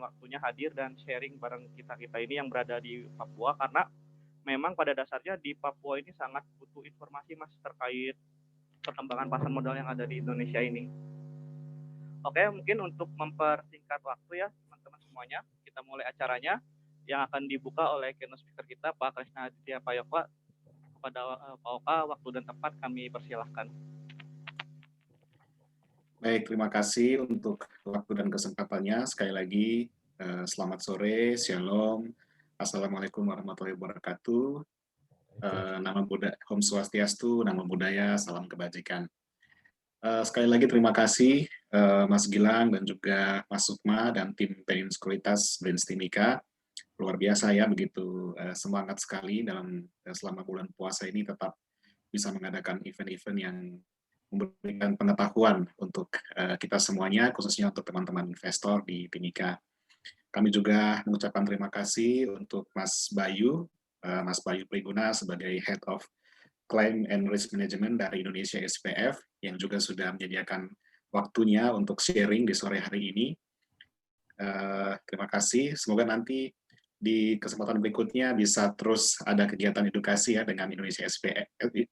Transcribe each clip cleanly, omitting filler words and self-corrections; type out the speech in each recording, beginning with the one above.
waktunya hadir dan sharing bareng kita-kita ini yang berada di Papua, karena memang pada dasarnya di Papua ini sangat butuh informasi Mas terkait perkembangan pasar modal yang ada di Indonesia ini. Oke, mungkin untuk mempersingkat waktu ya teman-teman semuanya, kita mulai acaranya yang akan dibuka oleh keynote speaker kita Pak Krisna Aditya Payokwa. Kepada Pak Oka, waktu dan tempat kami persilahkan. Baik, terima kasih untuk waktu dan kesempatannya. Sekali lagi, selamat sore, shalom, assalamualaikum warahmatullahi wabarakatuh. Nama Buddha, Om Swastiastu, nama budaya, salam kebajikan. Sekali lagi terima kasih Mas Gilang dan juga Mas Sukma dan tim Peninsulitas Brinstimika. Luar biasa ya, begitu semangat sekali dalam selama bulan puasa ini tetap bisa mengadakan event-event yang memberikan pengetahuan untuk kita semuanya, khususnya untuk teman-teman investor di Timika. Kami juga mengucapkan terima kasih untuk Mas Bayu Priguna sebagai Head of Claim and Risk Management dari Indonesia SPF, yang juga sudah menyediakan waktunya untuk sharing di sore hari ini. Terima kasih, semoga nanti di kesempatan berikutnya bisa terus ada kegiatan edukasi ya dengan Indonesia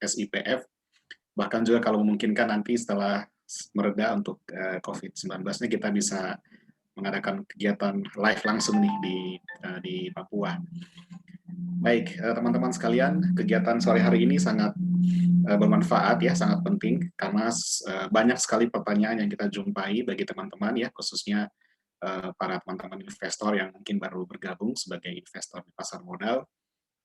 SIPF. Bahkan juga kalau memungkinkan nanti setelah mereda untuk COVID-19-nya kita bisa mengadakan kegiatan live langsung nih di Papua. Baik, teman-teman sekalian, kegiatan sore hari ini sangat bermanfaat ya, sangat penting karena banyak sekali pertanyaan yang kita jumpai bagi teman-teman ya, khususnya para teman-teman investor yang mungkin baru bergabung sebagai investor di pasar modal.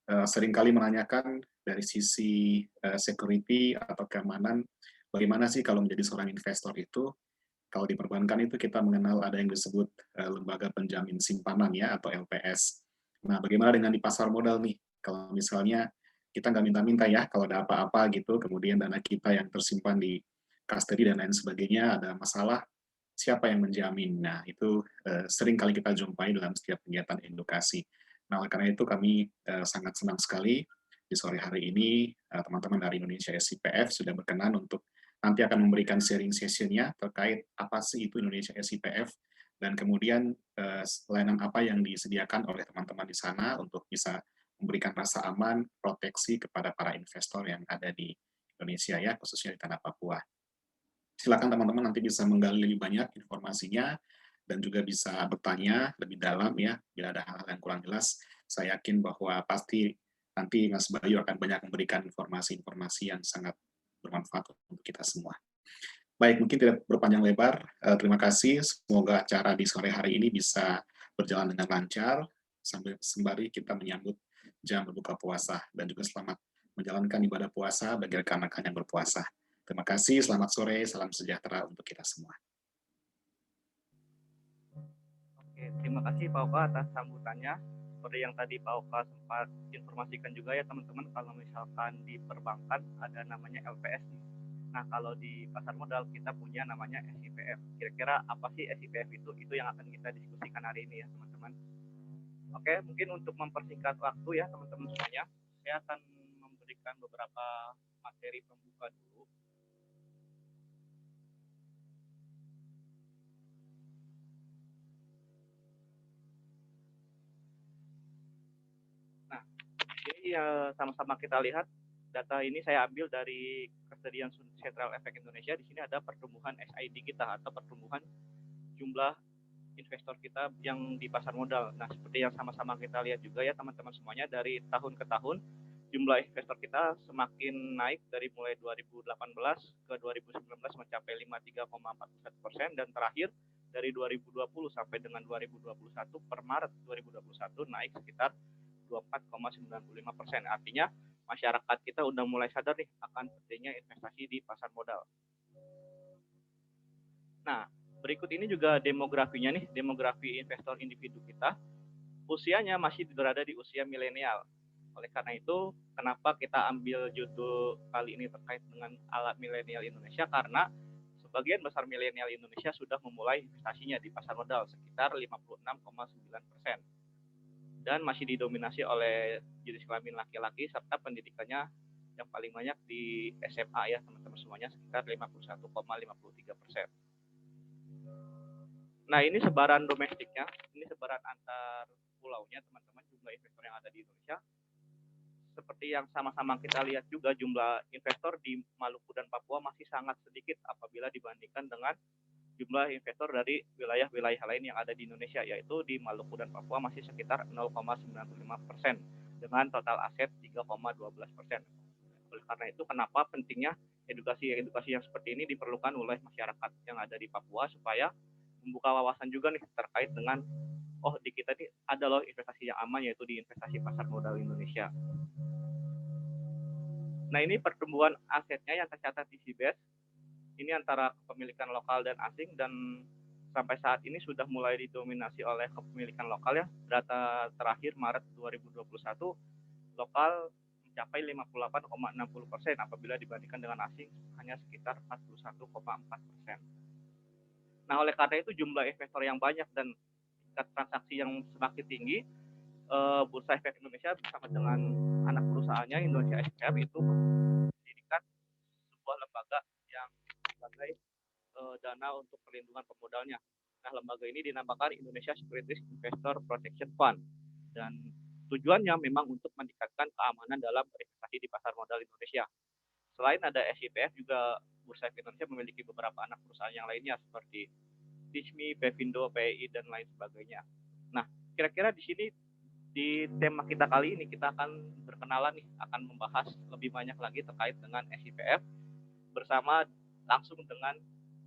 Seringkali menanyakan dari sisi security atau keamanan, bagaimana sih kalau menjadi seorang investor itu, kalau di perbankan itu kita mengenal ada yang disebut lembaga penjamin simpanan ya, atau LPS. Nah, bagaimana dengan di pasar modal nih? Kalau misalnya kita nggak minta-minta ya, kalau ada apa-apa gitu, kemudian dana kita yang tersimpan di custody dan lain sebagainya, ada masalah, siapa yang menjamin? Nah, itu sering kali kita jumpai dalam setiap kegiatan edukasi. Nah, oleh karena itu kami sangat senang sekali di sore hari ini teman-teman dari Indonesia SIPF sudah berkenan untuk nanti akan memberikan sharing session-nya terkait apa sih itu Indonesia SIPF dan kemudian layanan apa yang disediakan oleh teman-teman di sana untuk bisa memberikan rasa aman, proteksi kepada para investor yang ada di Indonesia ya, khususnya di tanah Papua. Silakan teman-teman nanti bisa menggali lebih banyak informasinya dan juga bisa bertanya lebih dalam ya, bila ada hal-hal yang kurang jelas. Saya yakin bahwa pasti nanti Mas Bayu akan banyak memberikan informasi-informasi yang sangat bermanfaat untuk kita semua. Baik, mungkin tidak berpanjang lebar. Terima kasih. Semoga acara di sore hari ini bisa berjalan dengan lancar sambil sembari kita menyambut jam berbuka puasa dan juga selamat menjalankan ibadah puasa bagi rekan-rekan yang berpuasa. Terima kasih, selamat sore, salam sejahtera untuk kita semua. Oke, terima kasih Pak Oka atas sambutannya. Seperti yang tadi Pak Oka sempat informasikan juga ya teman-teman, kalau misalkan di perbankan ada namanya LPS. Nah, kalau di pasar modal kita punya namanya SIPF. Kira-kira apa sih SIPF itu? Itu yang akan kita diskusikan hari ini ya teman-teman. Oke, mungkin untuk mempersingkat waktu ya teman-teman semuanya, saya akan memberikan beberapa materi pembuka dulu. Nah, ini sama-sama kita lihat data ini saya ambil dari Custodian Central Efek Indonesia. Di sini ada pertumbuhan SID kita atau pertumbuhan jumlah investor kita yang di pasar modal. Nah, seperti yang sama-sama kita lihat juga ya teman-teman semuanya, dari tahun ke tahun jumlah investor kita semakin naik dari mulai 2018 ke 2019 mencapai 53,41% dan terakhir dari 2020 sampai dengan 2021 per Maret 2021 naik sekitar 24,95%. Artinya masyarakat kita udah mulai sadar nih akan pentingnya investasi di pasar modal. Nah, berikut ini juga demografinya nih, demografi investor individu kita. Usianya masih berada di usia milenial. Oleh karena itu, kenapa kita ambil judul kali ini terkait dengan alat milenial Indonesia? Karena sebagian besar milenial Indonesia sudah memulai investasinya di pasar modal sekitar 56,9%. Dan masih didominasi oleh jenis kelamin laki-laki serta pendidikannya yang paling banyak di SMA ya teman-teman semuanya, sekitar 51,53%. Nah, ini sebaran domestiknya, ini sebaran gambaran antar pulaunya teman-teman, jumlah investor yang ada di Indonesia. Seperti yang sama-sama kita lihat juga, jumlah investor di Maluku dan Papua masih sangat sedikit apabila dibandingkan dengan jumlah investor dari wilayah-wilayah lain yang ada di Indonesia, yaitu di Maluku dan Papua masih sekitar 0,95% dengan total aset 3,12%. Oleh karena itu, kenapa pentingnya edukasi yang seperti ini diperlukan oleh masyarakat yang ada di Papua, supaya membuka wawasan juga nih terkait dengan di kita ini ada loh investasi yang aman, yaitu di investasi pasar modal Indonesia. Nah, ini pertumbuhan asetnya yang tercatat di CBES ini antara kepemilikan lokal dan asing, dan sampai saat ini sudah mulai didominasi oleh kepemilikan lokal ya. Data terakhir Maret 2021 lokal mencapai 58,60% apabila dibandingkan dengan asing hanya sekitar 41,4%. Nah, oleh karena itu jumlah investor yang banyak dan tingkat transaksi yang semakin tinggi, Bursa Efek Indonesia bersama dengan anak perusahaannya Indonesia SPF itu mendirikan sebuah lembaga yang sebagai dana untuk perlindungan pemodalnya. Nah, lembaga ini dinamakan Indonesia Securities Investor Protection Fund, dan tujuannya memang untuk meningkatkan keamanan dalam berinvestasi di pasar modal Indonesia. Selain ada SIPF, juga Bursa Efek Indonesia memiliki beberapa anak perusahaan yang lainnya seperti Tishmi, Pevindo, PI, dan lain sebagainya. Nah, kira-kira di sini di tema kita kali ini kita akan berkenalan nih, akan membahas lebih banyak lagi terkait dengan SIPF bersama langsung dengan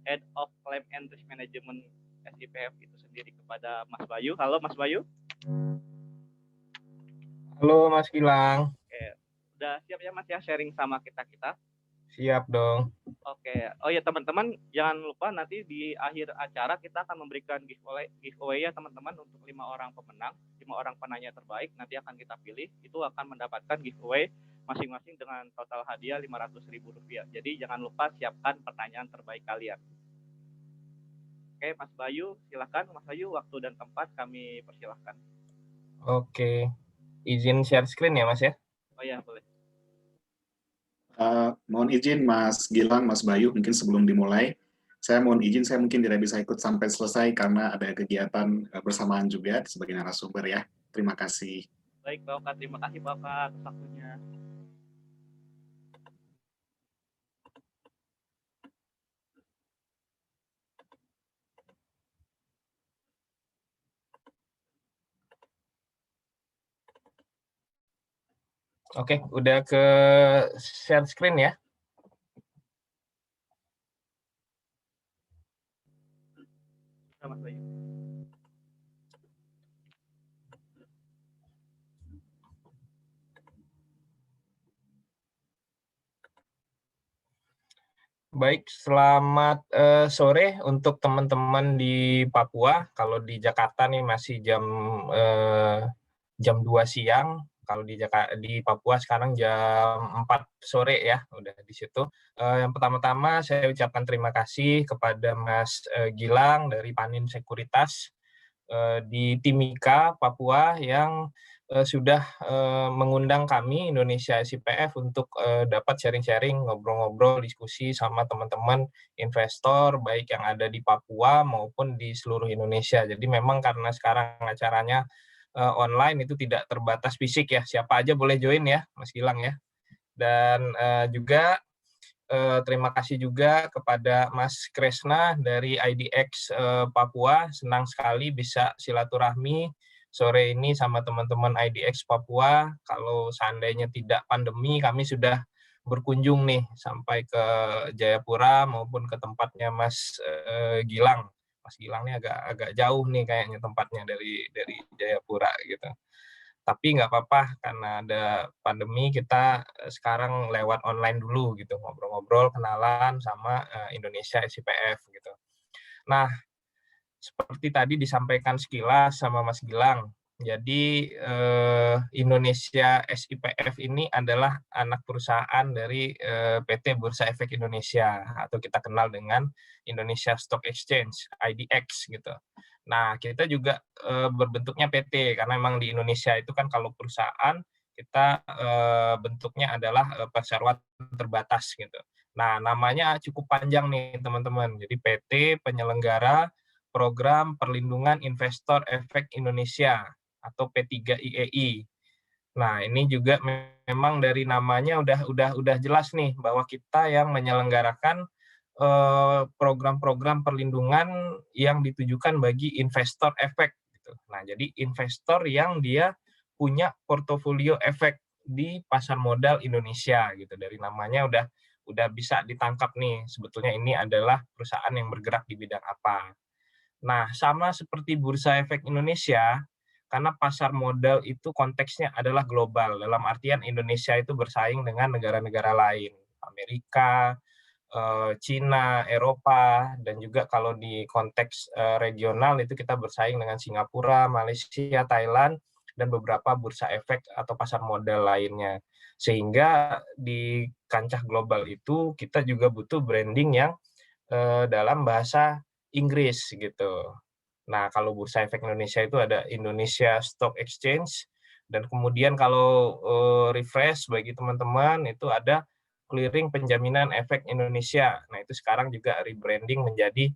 Head of Claim and Risk Management SIPF itu sendiri, kepada Mas Bayu. Halo Mas Bayu. Halo Mas Gilang. Oke, udah siap ya Mas ya sharing sama kita? Siap dong. Oke, oh ya teman-teman, jangan lupa nanti di akhir acara kita akan memberikan giveaway ya teman-teman, untuk 5 orang pemenang, 5 orang penanya terbaik nanti akan kita pilih, itu akan mendapatkan giveaway masing-masing dengan total hadiah Rp500.000. Jadi jangan lupa siapkan pertanyaan terbaik kalian. Oke, Mas Bayu, silakan Mas Bayu, waktu dan tempat kami persilahkan. Oke, izin share screen ya Mas ya? Oh ya, boleh. Mohon izin Mas Gilang, Mas Bayu, mungkin sebelum dimulai, saya mohon izin, saya mungkin tidak bisa ikut sampai selesai karena ada kegiatan bersamaan juga sebagai narasumber ya. Terima kasih. Baik Bapak, terima kasih Bapak atas waktunya. Oke, udah ke share screen ya? Sudah Mas Bayu. Baik, selamat sore untuk teman-teman di Papua. Kalau di Jakarta nih masih jam 2 siang. Kalau di Papua sekarang jam 4 sore ya, udah di situ. Yang pertama-tama saya ucapkan terima kasih kepada Mas Gilang dari Panin Sekuritas di Timika, Papua, yang sudah mengundang kami Indonesia SIPF untuk dapat sharing-sharing, ngobrol-ngobrol, diskusi sama teman-teman investor baik yang ada di Papua maupun di seluruh Indonesia. Jadi memang karena sekarang acaranya online, itu tidak terbatas fisik ya, siapa aja boleh join ya Mas Gilang ya. Dan juga terima kasih juga kepada Mas Kresna dari IDX Papua. Senang sekali bisa silaturahmi sore ini sama teman-teman IDX Papua. Kalau seandainya tidak pandemi, kami sudah berkunjung nih sampai ke Jayapura maupun ke tempatnya Mas Gilang. Mas Gilang ini agak jauh nih kayaknya tempatnya dari Jayapura gitu. Tapi nggak apa-apa, karena ada pandemi, kita sekarang lewat online dulu gitu, ngobrol-ngobrol, kenalan sama Indonesia SIPF gitu. Nah, seperti tadi disampaikan sekilas sama Mas Gilang, jadi Indonesia SIPF ini adalah anak perusahaan dari PT Bursa Efek Indonesia, atau kita kenal dengan Indonesia Stock Exchange, IDX gitu. Nah, kita juga berbentuknya PT, karena memang di Indonesia itu kan kalau perusahaan, kita bentuknya adalah perseroan terbatas gitu. Nah, namanya cukup panjang nih teman-teman. Jadi PT penyelenggara Program Perlindungan Investor Efek Indonesia atau P3IEI. Nah, ini juga memang dari namanya udah jelas nih bahwa kita yang menyelenggarakan program-program perlindungan yang ditujukan bagi investor efek gitu. Nah, jadi investor yang dia punya portofolio efek di pasar modal Indonesia gitu. Dari namanya udah bisa ditangkap nih sebetulnya ini adalah perusahaan yang bergerak di bidang apa. Nah, sama seperti Bursa Efek Indonesia, karena pasar modal itu konteksnya adalah global, dalam artian Indonesia itu bersaing dengan negara-negara lain, Amerika, Cina, Eropa, dan juga kalau di konteks regional itu kita bersaing dengan Singapura, Malaysia, Thailand, dan beberapa bursa efek atau pasar modal lainnya. Sehingga di kancah global itu kita juga butuh branding yang dalam bahasa Inggris gitu. Nah, kalau Bursa Efek Indonesia itu ada Indonesia Stock Exchange, dan kemudian kalau refresh bagi teman-teman itu ada Clearing Penjaminan Efek Indonesia. Nah, itu sekarang juga rebranding menjadi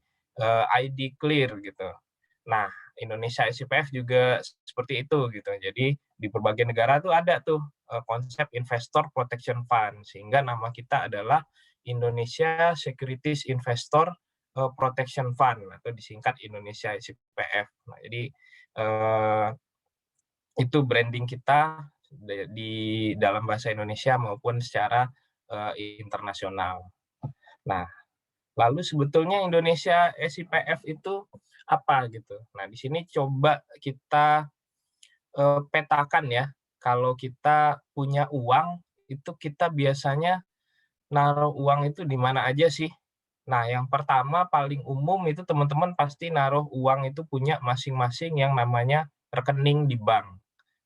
ID Clear gitu. Nah, Indonesia SIPF juga seperti itu gitu. Jadi di berbagai negara tuh ada tuh konsep Investor Protection Fund, sehingga nama kita adalah Indonesia Securities Investor Protection Fund atau disingkat Indonesia SIPF. Nah, jadi itu branding kita di dalam bahasa Indonesia maupun secara internasional. Nah, lalu sebetulnya Indonesia SIPF itu apa gitu. Nah, di sini coba kita petakan ya. Kalau kita punya uang, itu kita biasanya naruh uang itu di mana aja sih? Nah, yang pertama paling umum itu teman-teman pasti naruh uang itu punya masing-masing yang namanya rekening di bank.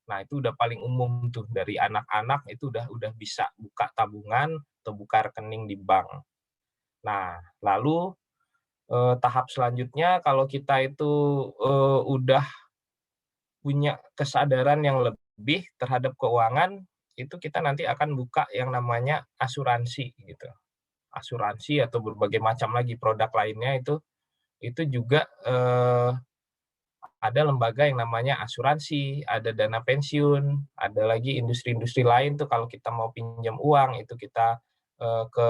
Nah, itu udah paling umum tuh dari anak-anak itu udah bisa buka tabungan atau buka rekening di bank. Nah, lalu tahap selanjutnya kalau kita itu udah punya kesadaran yang lebih terhadap keuangan, itu kita nanti akan buka yang namanya asuransi gitu. Asuransi atau berbagai macam lagi produk lainnya itu juga ada lembaga yang namanya asuransi, ada dana pensiun, ada lagi industri-industri lain tuh kalau kita mau pinjam uang itu kita ke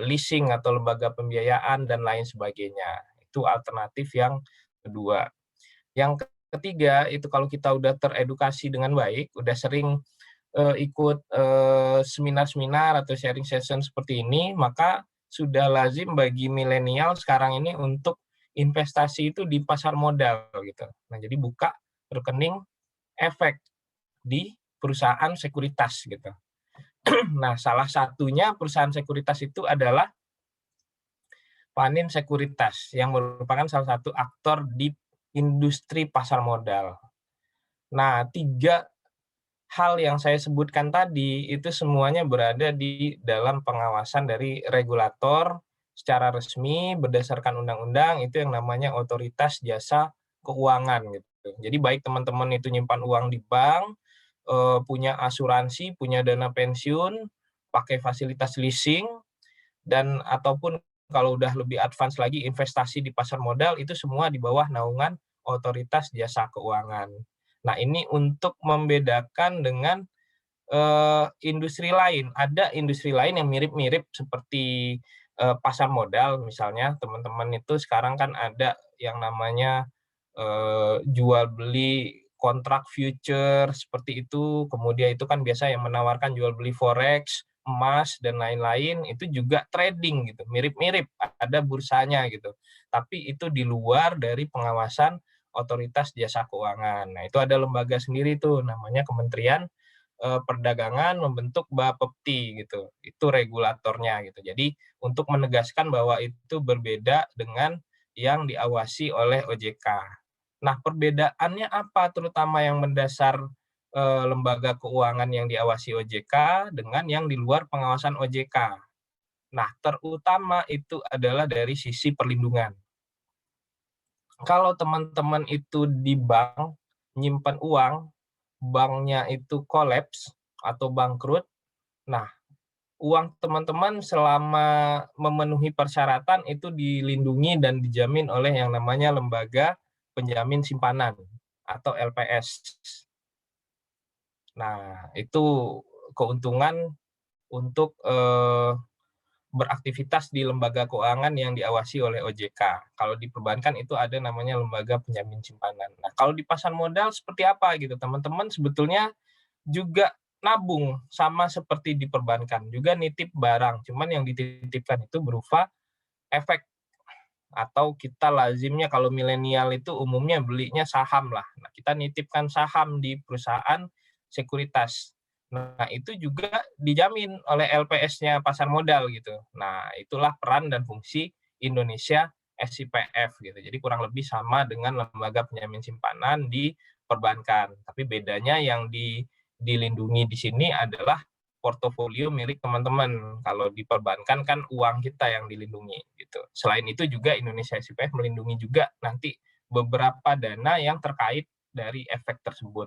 leasing atau lembaga pembiayaan dan lain sebagainya. Itu alternatif yang kedua. Yang ketiga itu kalau kita udah teredukasi dengan baik, udah sering ikut seminar-seminar atau sharing session seperti ini, maka sudah lazim bagi milenial sekarang ini untuk investasi itu di pasar modal gitu. Nah, jadi buka rekening efek di perusahaan sekuritas gitu. Nah, salah satunya perusahaan sekuritas itu adalah Panin Sekuritas yang merupakan salah satu aktor di industri pasar modal. Nah, 3 hal yang saya sebutkan tadi itu semuanya berada di dalam pengawasan dari regulator secara resmi berdasarkan undang-undang itu yang namanya Otoritas Jasa Keuangan gitu. Jadi baik teman-teman itu nyimpan uang di bank, punya asuransi, punya dana pensiun, pakai fasilitas leasing dan ataupun kalau udah lebih advance lagi investasi di pasar modal itu semua di bawah naungan Otoritas Jasa Keuangan. Nah, ini untuk membedakan dengan industri lain. Ada industri lain yang mirip-mirip seperti pasar modal misalnya, teman-teman itu sekarang kan ada yang namanya jual beli kontrak future seperti itu, kemudian itu kan biasa yang menawarkan jual beli forex, emas dan lain-lain itu juga trading gitu, mirip-mirip ada bursanya gitu. Tapi itu di luar dari pengawasan Otoritas Jasa Keuangan. Nah, itu ada lembaga sendiri tuh namanya Kementerian Perdagangan membentuk Bapepti gitu. Itu regulatornya gitu. Jadi untuk menegaskan bahwa itu berbeda dengan yang diawasi oleh OJK. Nah, perbedaannya apa terutama yang mendasar lembaga keuangan yang diawasi OJK dengan yang di luar pengawasan OJK? Nah, terutama itu adalah dari sisi perlindungan. Kalau teman-teman itu di bank nyimpan uang, banknya itu kolaps atau bangkrut, nah uang teman-teman selama memenuhi persyaratan itu dilindungi dan dijamin oleh yang namanya lembaga penjamin simpanan atau LPS. Nah, itu keuntungan untuk beraktivitas di lembaga keuangan yang diawasi oleh OJK. Kalau di perbankan itu ada namanya lembaga penjamin simpanan. Nah, kalau di pasar modal seperti apa gitu, teman-teman sebetulnya juga nabung sama seperti di perbankan, juga nitip barang, cuman yang dititipkan itu berupa efek atau kita lazimnya kalau milenial itu umumnya belinya saham lah. Nah, kita nitipkan saham di perusahaan sekuritas. Nah, itu juga dijamin oleh LPS-nya pasar modal gitu. Nah, itulah peran dan fungsi Indonesia SIPF gitu. Jadi kurang lebih sama dengan lembaga penjamin simpanan di perbankan. Tapi bedanya yang dilindungi di sini adalah portofolio milik teman-teman. Kalau di perbankan kan uang kita yang dilindungi gitu. Selain itu juga Indonesia SIPF melindungi juga nanti beberapa dana yang terkait dari efek tersebut.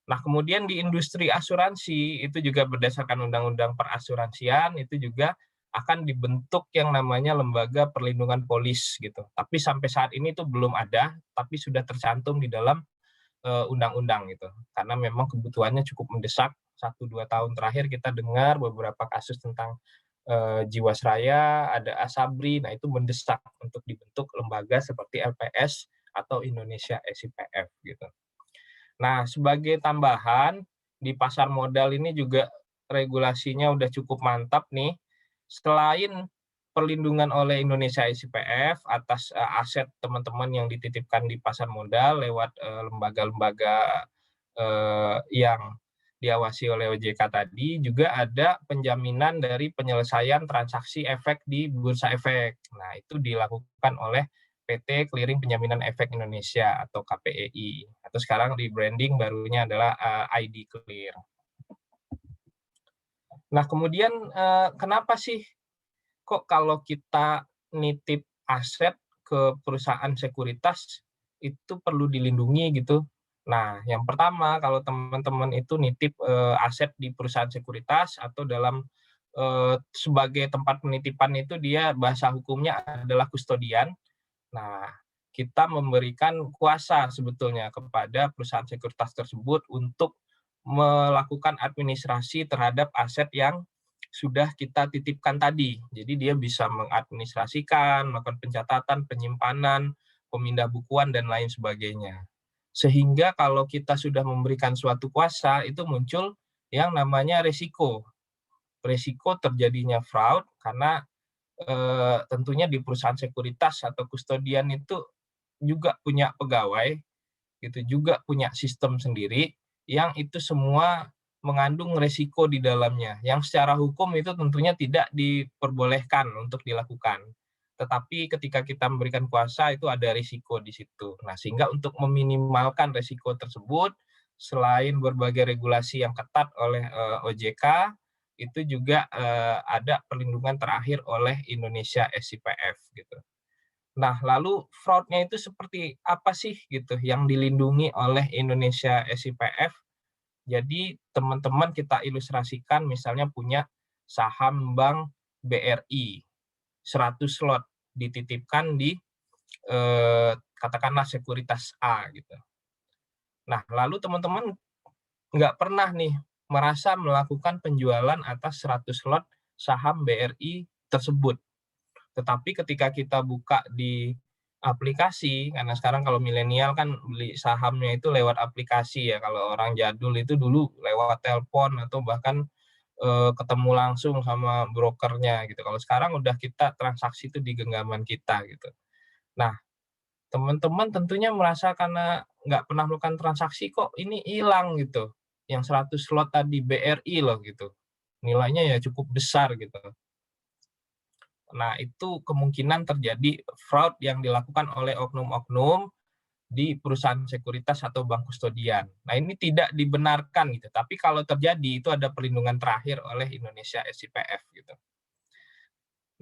Nah, kemudian di industri asuransi itu juga berdasarkan Undang-Undang Perasuransian itu juga akan dibentuk yang namanya lembaga perlindungan polis gitu. Tapi sampai saat ini itu belum ada, tapi sudah tercantum di dalam undang-undang gitu. Karena memang kebutuhannya cukup mendesak. 1-2 tahun terakhir kita dengar beberapa kasus tentang Jiwasraya, ada Asabri, nah itu mendesak untuk dibentuk lembaga seperti LPS atau Indonesia SIPF gitu. Nah, sebagai tambahan di pasar modal ini juga regulasinya udah cukup mantap nih. Selain perlindungan oleh Indonesia SIPF atas aset teman-teman yang dititipkan di pasar modal lewat lembaga-lembaga yang diawasi oleh OJK tadi, juga ada penjaminan dari penyelesaian transaksi efek di bursa efek. Nah, itu dilakukan oleh PT Clearing Penjaminan Efek Indonesia atau KPEI. Atau sekarang rebranding barunya adalah ID Clear. Nah, kemudian kenapa sih kok kalau kita nitip aset ke perusahaan sekuritas itu perlu dilindungi gitu? Nah, yang pertama kalau teman-teman itu nitip aset di perusahaan sekuritas atau dalam sebagai tempat penitipan itu dia bahasa hukumnya adalah kustodian. Nah, kita memberikan kuasa sebetulnya kepada perusahaan sekuritas tersebut untuk melakukan administrasi terhadap aset yang sudah kita titipkan tadi. Jadi dia bisa mengadministrasikan, melakukan pencatatan, penyimpanan, pemindah bukuan, dan lain sebagainya. Sehingga kalau kita sudah memberikan suatu kuasa, itu muncul yang namanya resiko. Resiko terjadinya fraud karena tentunya di perusahaan sekuritas atau kustodian itu juga punya pegawai, gitu juga punya sistem sendiri yang itu semua mengandung resiko di dalamnya, yang secara hukum itu tentunya tidak diperbolehkan untuk dilakukan. Tetapi ketika kita memberikan kuasa itu ada risiko di situ. Nah, sehingga untuk meminimalkan risiko tersebut, selain berbagai regulasi yang ketat oleh OJK, itu juga ada perlindungan terakhir oleh Indonesia SIPF gitu. Nah, lalu fraud-nya itu seperti apa sih gitu yang dilindungi oleh Indonesia SIPF? Jadi teman-teman kita ilustrasikan misalnya punya saham bank BRI 100 slot dititipkan di katakanlah sekuritas A gitu. Nah, lalu teman-teman nggak pernah nih merasa melakukan penjualan atas 100 slot saham BRI tersebut. Tetapi ketika kita buka di aplikasi, karena sekarang kalau milenial kan beli sahamnya itu lewat aplikasi ya, kalau orang jadul itu dulu lewat telepon atau bahkan ketemu langsung sama brokernya gitu. Kalau sekarang udah kita transaksi itu di genggaman kita gitu. Nah, teman-teman tentunya merasa karena nggak pernah melakukan transaksi kok ini hilang gitu. Yang 100 slot tadi BRI loh gitu. Nilainya ya cukup besar gitu. Nah, itu kemungkinan terjadi fraud yang dilakukan oleh oknum-oknum di perusahaan sekuritas atau bank kustodian. Nah, ini tidak dibenarkan gitu. Tapi kalau terjadi itu ada perlindungan terakhir oleh Indonesia SIPF gitu.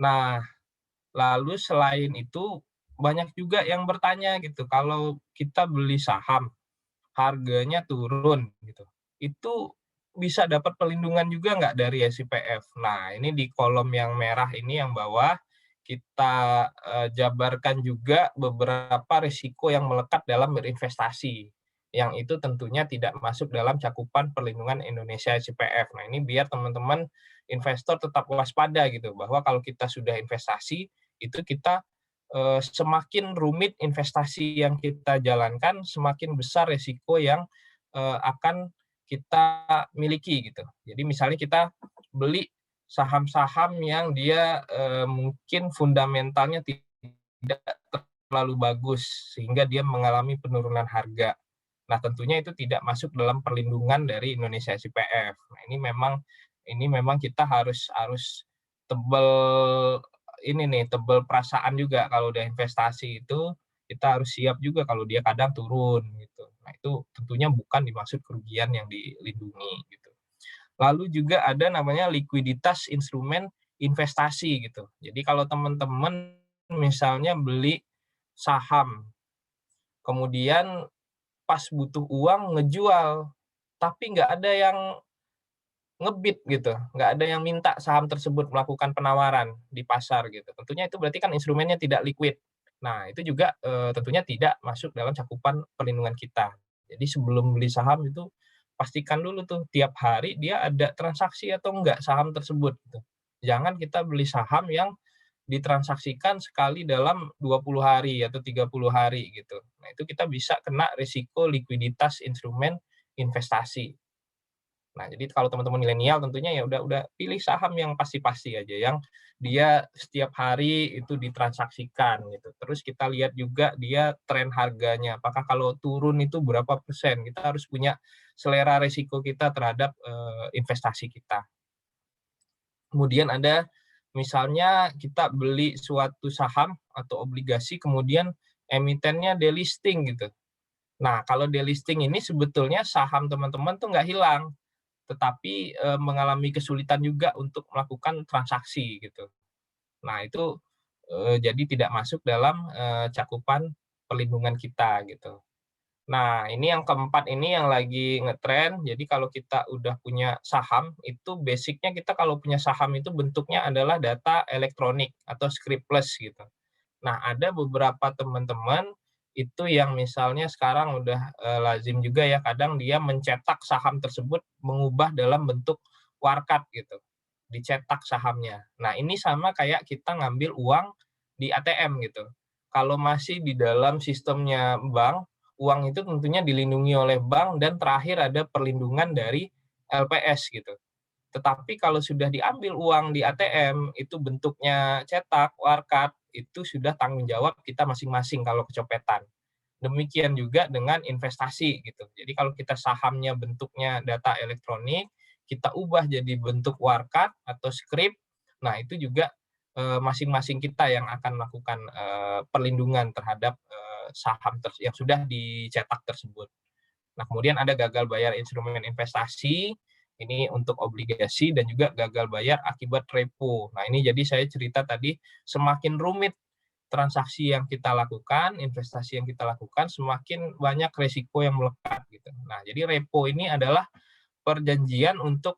Nah, lalu selain itu banyak juga yang bertanya gitu, kalau kita beli saham harganya turun gitu. Itu bisa dapat perlindungan juga nggak dari SIPF? Nah, ini di kolom yang merah ini yang bawah, kita jabarkan juga beberapa risiko yang melekat dalam berinvestasi, yang itu tentunya tidak masuk dalam cakupan perlindungan Indonesia SIPF. Nah, ini biar teman-teman investor tetap waspada gitu, bahwa kalau kita sudah investasi, itu kita semakin rumit investasi yang kita jalankan, semakin besar risiko yang akan kita miliki gitu. Jadi misalnya kita beli saham-saham yang dia mungkin fundamentalnya tidak terlalu bagus sehingga dia mengalami penurunan harga. Nah, tentunya itu tidak masuk dalam perlindungan dari Indonesia SIPF. Nah, ini memang kita harus tebal tebal perasaan juga kalau udah investasi itu kita harus siap juga kalau dia kadang turun gitu. Nah, itu tentunya bukan dimaksud kerugian yang dilindungi gitu. Lalu juga ada namanya likuiditas instrumen investasi gitu. Jadi kalau teman-teman misalnya beli saham, kemudian pas butuh uang ngejual, tapi nggak ada yang ngebid gitu, nggak ada yang minta saham tersebut melakukan penawaran di pasar gitu. Tentunya itu berarti kan instrumennya tidak liquid. Nah, itu juga tentunya tidak masuk dalam cakupan perlindungan kita. Jadi sebelum beli saham itu pastikan dulu tuh tiap hari dia ada transaksi atau enggak saham tersebut gitu. Jangan kita beli saham yang ditransaksikan sekali dalam 20 hari atau 30 hari gitu. Nah, itu kita bisa kena risiko likuiditas instrumen investasi. Nah, jadi kalau teman-teman milenial tentunya ya udah pilih saham yang pasti-pasti aja, yang dia setiap hari itu ditransaksikan gitu. Terus kita lihat juga dia tren harganya, apakah kalau turun itu berapa persen. Kita harus punya selera risiko kita terhadap investasi kita. Kemudian ada misalnya kita beli suatu saham atau obligasi kemudian emitennya delisting gitu. Nah, kalau delisting ini sebetulnya saham teman-teman tuh nggak hilang, tetapi mengalami kesulitan juga untuk melakukan transaksi gitu. Nah, itu jadi tidak masuk dalam cakupan perlindungan kita gitu. Nah, ini yang keempat ini yang lagi ngetren. Jadi kalau kita udah punya saham, itu basicnya kita kalau punya saham itu bentuknya adalah data elektronik atau scriptless gitu. Nah, ada beberapa teman-teman itu yang misalnya sekarang udah lazim juga ya, kadang dia mencetak saham tersebut mengubah dalam bentuk warkat gitu, dicetak sahamnya. Nah, ini sama kayak kita ngambil uang di ATM gitu. Kalau masih di dalam sistemnya bank, uang itu tentunya dilindungi oleh bank dan terakhir ada perlindungan dari LPS gitu. Tetapi kalau sudah diambil uang di ATM, itu bentuknya cetak, warkat, itu sudah tanggung jawab kita masing-masing kalau kecopetan. Demikian juga dengan investasi gitu. Jadi kalau kita sahamnya bentuknya data elektronik, kita ubah jadi bentuk warkat atau script, nah itu juga masing-masing kita yang akan melakukan perlindungan terhadap saham yang sudah dicetak tersebut. Nah, kemudian ada gagal bayar instrumen investasi, ini untuk obligasi dan juga gagal bayar akibat repo. Nah, ini jadi saya cerita tadi semakin rumit transaksi yang kita lakukan, investasi yang kita lakukan, semakin banyak resiko yang melekat gitu. Nah, jadi repo ini adalah perjanjian untuk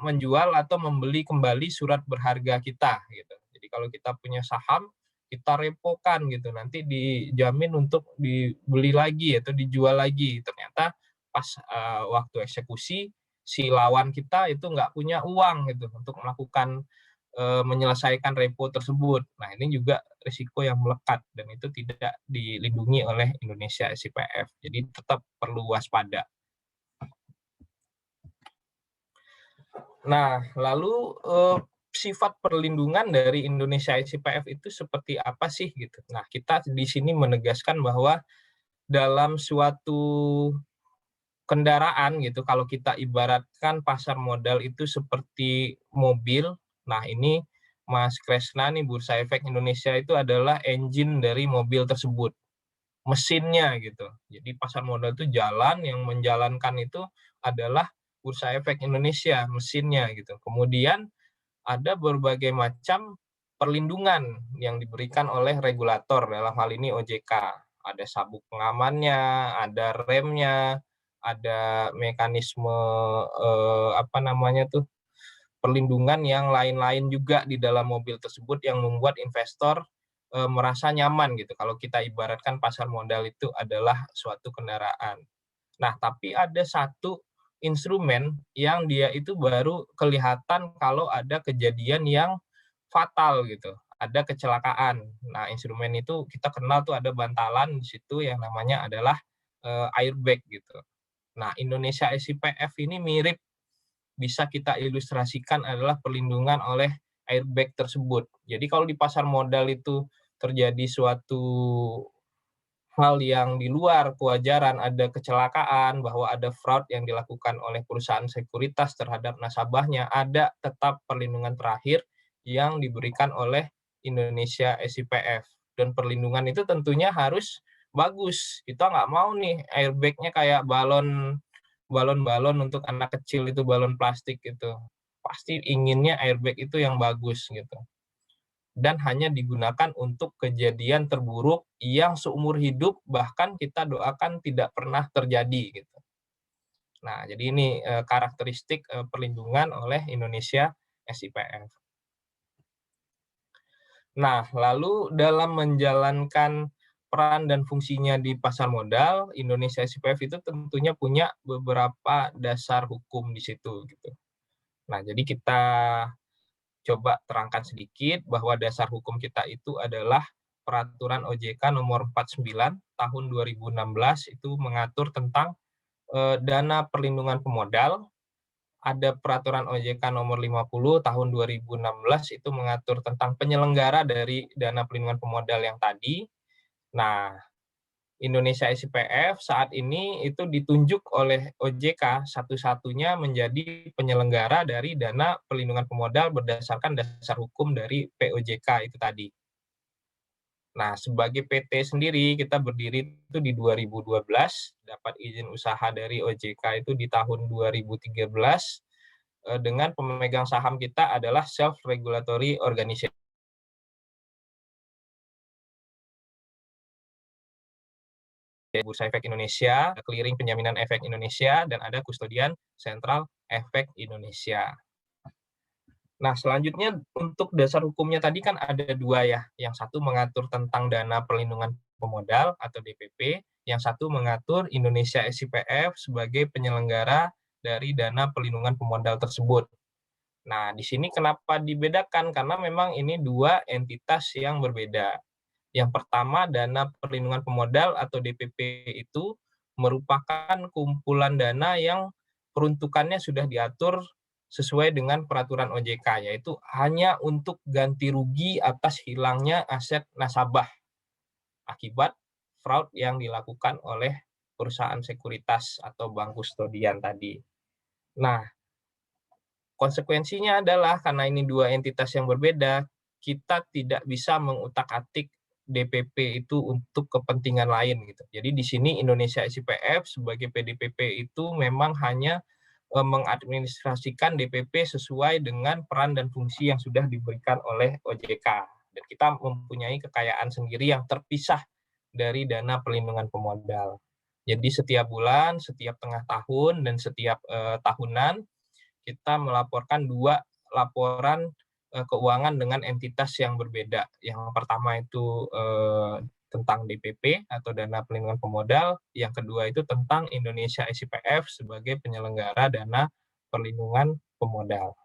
menjual atau membeli kembali surat berharga kita gitu. Jadi kalau kita punya saham, kita repokan gitu, nanti dijamin untuk dibeli lagi atau dijual lagi. Ternyata pas waktu eksekusi si lawan kita itu nggak punya uang gitu untuk melakukan menyelesaikan repo tersebut. Nah, ini juga risiko yang melekat dan itu tidak dilindungi oleh Indonesia SIPF. Jadi tetap perlu waspada. Nah, lalu sifat perlindungan dari Indonesia SIPF itu seperti apa sih gitu. Nah, kita di sini menegaskan bahwa dalam suatu kendaraan gitu, kalau kita ibaratkan pasar modal itu seperti mobil. Nah, ini Mas Kresna nih, Bursa Efek Indonesia itu adalah engine dari mobil tersebut, mesinnya gitu. Jadi pasar modal itu jalan, yang menjalankan itu adalah Bursa Efek Indonesia, mesinnya gitu. Kemudian ada berbagai macam perlindungan yang diberikan oleh regulator, dalam hal ini OJK. Ada sabuk pengamannya, ada remnya, ada mekanisme perlindungan yang lain-lain juga di dalam mobil tersebut yang membuat investor merasa nyaman gitu. Kalau kita ibaratkan pasar modal itu adalah suatu kendaraan. Nah, tapi ada satu instrumen yang dia itu baru kelihatan kalau ada kejadian yang fatal gitu, ada kecelakaan. Nah, instrumen itu kita kenal tuh ada bantalan di situ yang namanya adalah airbag gitu. Nah, Indonesia SIPF ini mirip, bisa kita ilustrasikan adalah perlindungan oleh airbag tersebut. Jadi kalau di pasar modal itu terjadi suatu hal yang di luar kewajaran, ada kecelakaan, bahwa ada fraud yang dilakukan oleh perusahaan sekuritas terhadap nasabahnya, ada tetap perlindungan terakhir yang diberikan oleh Indonesia SIPF. Dan perlindungan itu tentunya harus bagus. Kita nggak mau nih airbag-nya kayak balon-balon untuk anak kecil itu, balon plastik gitu. Pasti inginnya airbag itu yang bagus gitu. Dan hanya digunakan untuk kejadian terburuk yang seumur hidup bahkan kita doakan tidak pernah terjadi gitu. Nah, jadi ini karakteristik perlindungan oleh Indonesia SIPF. Nah, lalu dalam menjalankan peran dan fungsinya di pasar modal, Indonesia SIPF itu tentunya punya beberapa dasar hukum di situ gitu. Nah, jadi kita coba terangkan sedikit bahwa dasar hukum kita itu adalah Peraturan OJK nomor 49 tahun 2016 itu mengatur tentang dana perlindungan pemodal. Ada Peraturan OJK nomor 50 tahun 2016 itu mengatur tentang penyelenggara dari dana perlindungan pemodal yang tadi. Nah, Indonesia SIPF saat ini itu ditunjuk oleh OJK satu-satunya menjadi penyelenggara dari dana perlindungan pemodal berdasarkan dasar hukum dari POJK itu tadi. Nah, sebagai PT sendiri kita berdiri itu di 2012, dapat izin usaha dari OJK itu di tahun 2013 dengan pemegang saham kita adalah self-regulatory organization. Bursa Efek Indonesia, Clearing Penjaminan Efek Indonesia, dan ada Kustodian Sentral Efek Indonesia. Nah, selanjutnya untuk dasar hukumnya tadi kan ada dua ya. Yang satu mengatur tentang dana perlindungan pemodal atau DPP, yang satu mengatur Indonesia SIPF sebagai penyelenggara dari dana perlindungan pemodal tersebut. Nah, di sini kenapa dibedakan? Karena memang ini dua entitas yang berbeda. Yang pertama, dana perlindungan pemodal atau DPP itu merupakan kumpulan dana yang peruntukannya sudah diatur sesuai dengan peraturan OJK, yaitu hanya untuk ganti rugi atas hilangnya aset nasabah akibat fraud yang dilakukan oleh perusahaan sekuritas atau bank kustodian tadi. Nah, konsekuensinya adalah karena ini dua entitas yang berbeda, kita tidak bisa mengutak-atik DPP itu untuk kepentingan lain gitu. Jadi di sini Indonesia SIPF sebagai PDPP itu memang hanya mengadministrasikan DPP sesuai dengan peran dan fungsi yang sudah diberikan oleh OJK. Dan kita mempunyai kekayaan sendiri yang terpisah dari dana perlindungan pemodal. Jadi setiap bulan, setiap tengah tahun, dan setiap tahunan kita melaporkan dua laporan keuangan dengan entitas yang berbeda. Yang pertama itu tentang DPP atau dana perlindungan pemodal, yang kedua itu tentang Indonesia SIPF sebagai penyelenggara dana perlindungan pemodal.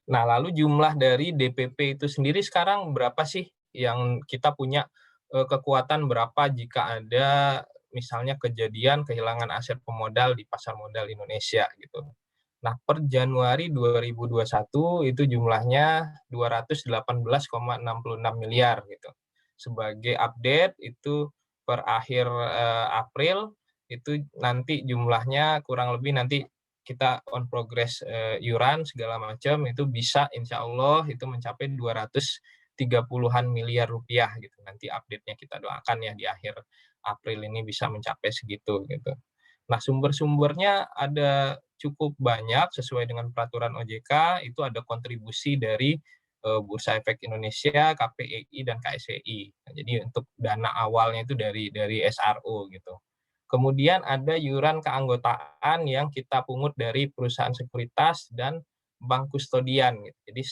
Nah, lalu jumlah dari DPP itu sendiri sekarang berapa sih yang kita punya kekuatan berapa jika ada misalnya kejadian kehilangan aset pemodal di pasar modal Indonesia gitu. Nah, per Januari 2021 itu jumlahnya 218,66 miliar gitu. Sebagai update itu per akhir April itu nanti jumlahnya kurang lebih nanti kita on progress iuran segala macam itu bisa insya Allah itu mencapai 230-an miliar rupiah gitu. Nanti update-nya kita doakan ya di akhir April ini bisa mencapai segitu gitu. Nah, sumber-sumbernya ada cukup banyak sesuai dengan peraturan OJK, itu ada kontribusi dari Bursa Efek Indonesia, KPEI, dan KSEI. Nah, jadi untuk dana awalnya itu dari SRO gitu. Kemudian ada iuran keanggotaan yang kita pungut dari perusahaan sekuritas dan bank kustodian. Jadi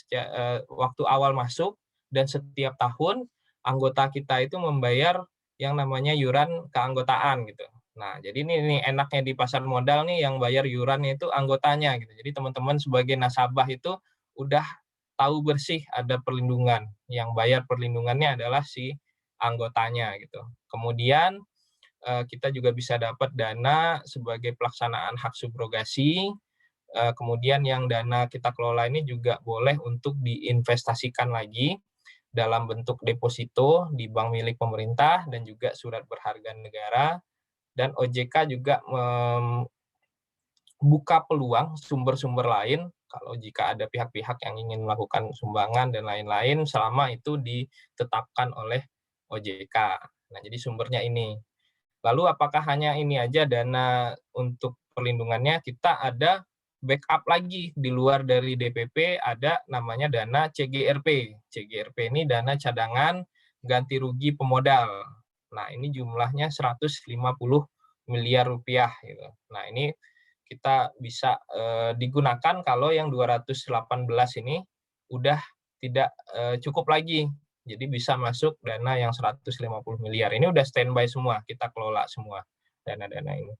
waktu awal masuk dan setiap tahun anggota kita itu membayar yang namanya iuran keanggotaan gitu. Nah, jadi ini enaknya di pasar modal nih yang bayar iurannya itu anggotanya gitu. Jadi teman-teman sebagai nasabah itu udah tahu bersih ada perlindungan. Yang bayar perlindungannya adalah si anggotanya gitu. Kemudian kita juga bisa dapat dana sebagai pelaksanaan hak subrogasi. Kemudian yang dana kita kelola ini juga boleh untuk diinvestasikan lagi dalam bentuk deposito di bank milik pemerintah dan juga surat berharga negara. Dan OJK juga membuka peluang sumber-sumber lain kalau jika ada pihak-pihak yang ingin melakukan sumbangan dan lain-lain selama itu ditetapkan oleh OJK. Nah, jadi sumbernya ini. Lalu apakah hanya ini aja dana untuk perlindungannya? Kita ada backup lagi di luar dari DPP, ada namanya dana CGRP. CGRP ini dana cadangan ganti rugi pemodal. Nah, ini jumlahnya 150 miliar rupiah gitu. Nah, ini kita bisa digunakan kalau yang 218 ini udah tidak cukup lagi. Jadi bisa masuk dana yang 150 miliar. Ini udah standby semua, kita kelola semua dana-dana ini.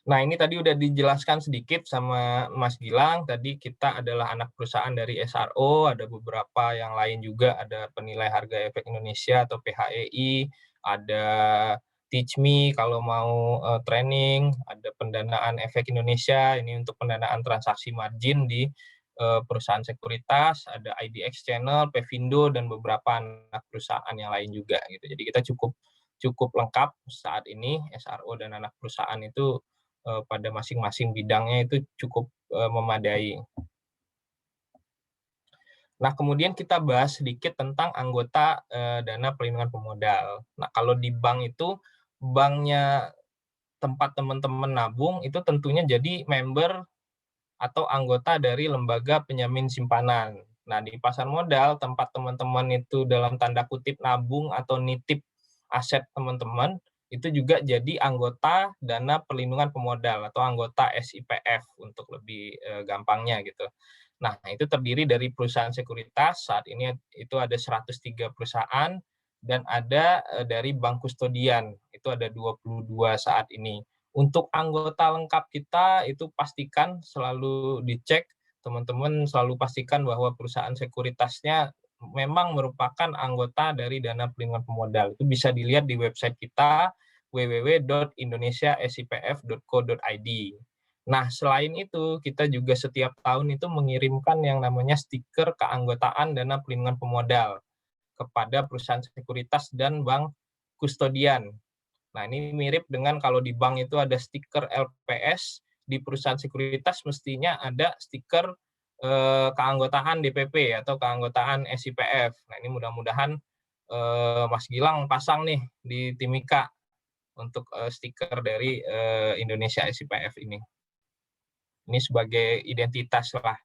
Nah, ini tadi udah dijelaskan sedikit sama Mas Gilang. Tadi kita adalah anak perusahaan dari SRO, ada beberapa yang lain juga, ada Penilai Harga Efek Indonesia atau PHEI, ada Teach Me kalau mau training, ada Pendanaan Efek Indonesia, ini untuk pendanaan transaksi margin di perusahaan sekuritas, ada IDX Channel, Pevindo, dan beberapa anak perusahaan yang lain juga gitu. Jadi kita cukup lengkap saat ini, SRO dan anak perusahaan itu pada masing-masing bidangnya itu cukup memadai. Nah, kemudian kita bahas sedikit tentang anggota dana perlindungan pemodal. Nah, kalau di bank itu, banknya tempat teman-teman nabung itu tentunya jadi member atau anggota dari lembaga penjamin simpanan. Nah, di pasar modal, tempat teman-teman itu dalam tanda kutip nabung atau nitip aset teman-teman, itu juga jadi anggota dana perlindungan pemodal atau anggota SIPF untuk lebih gampangnya gitu. Nah, itu terdiri dari perusahaan sekuritas, saat ini itu ada 103 perusahaan, dan ada dari bank kustodian, itu ada 22 saat ini. Untuk anggota lengkap kita itu pastikan selalu dicek, teman-teman selalu pastikan bahwa perusahaan sekuritasnya memang merupakan anggota dari dana perlindungan pemodal. Itu bisa dilihat di website kita www.indonesiasipf.co.id. Nah, selain itu kita juga setiap tahun itu mengirimkan yang namanya stiker keanggotaan dana perlindungan pemodal kepada perusahaan sekuritas dan bank kustodian. Nah, ini mirip dengan kalau di bank itu ada stiker LPS, di perusahaan sekuritas mestinya ada stiker keanggotaan DPP atau keanggotaan SIPF. Nah, ini mudah-mudahan Mas Gilang pasang nih di Timika untuk stiker dari Indonesia SIPF ini. Ini sebagai identitas lah,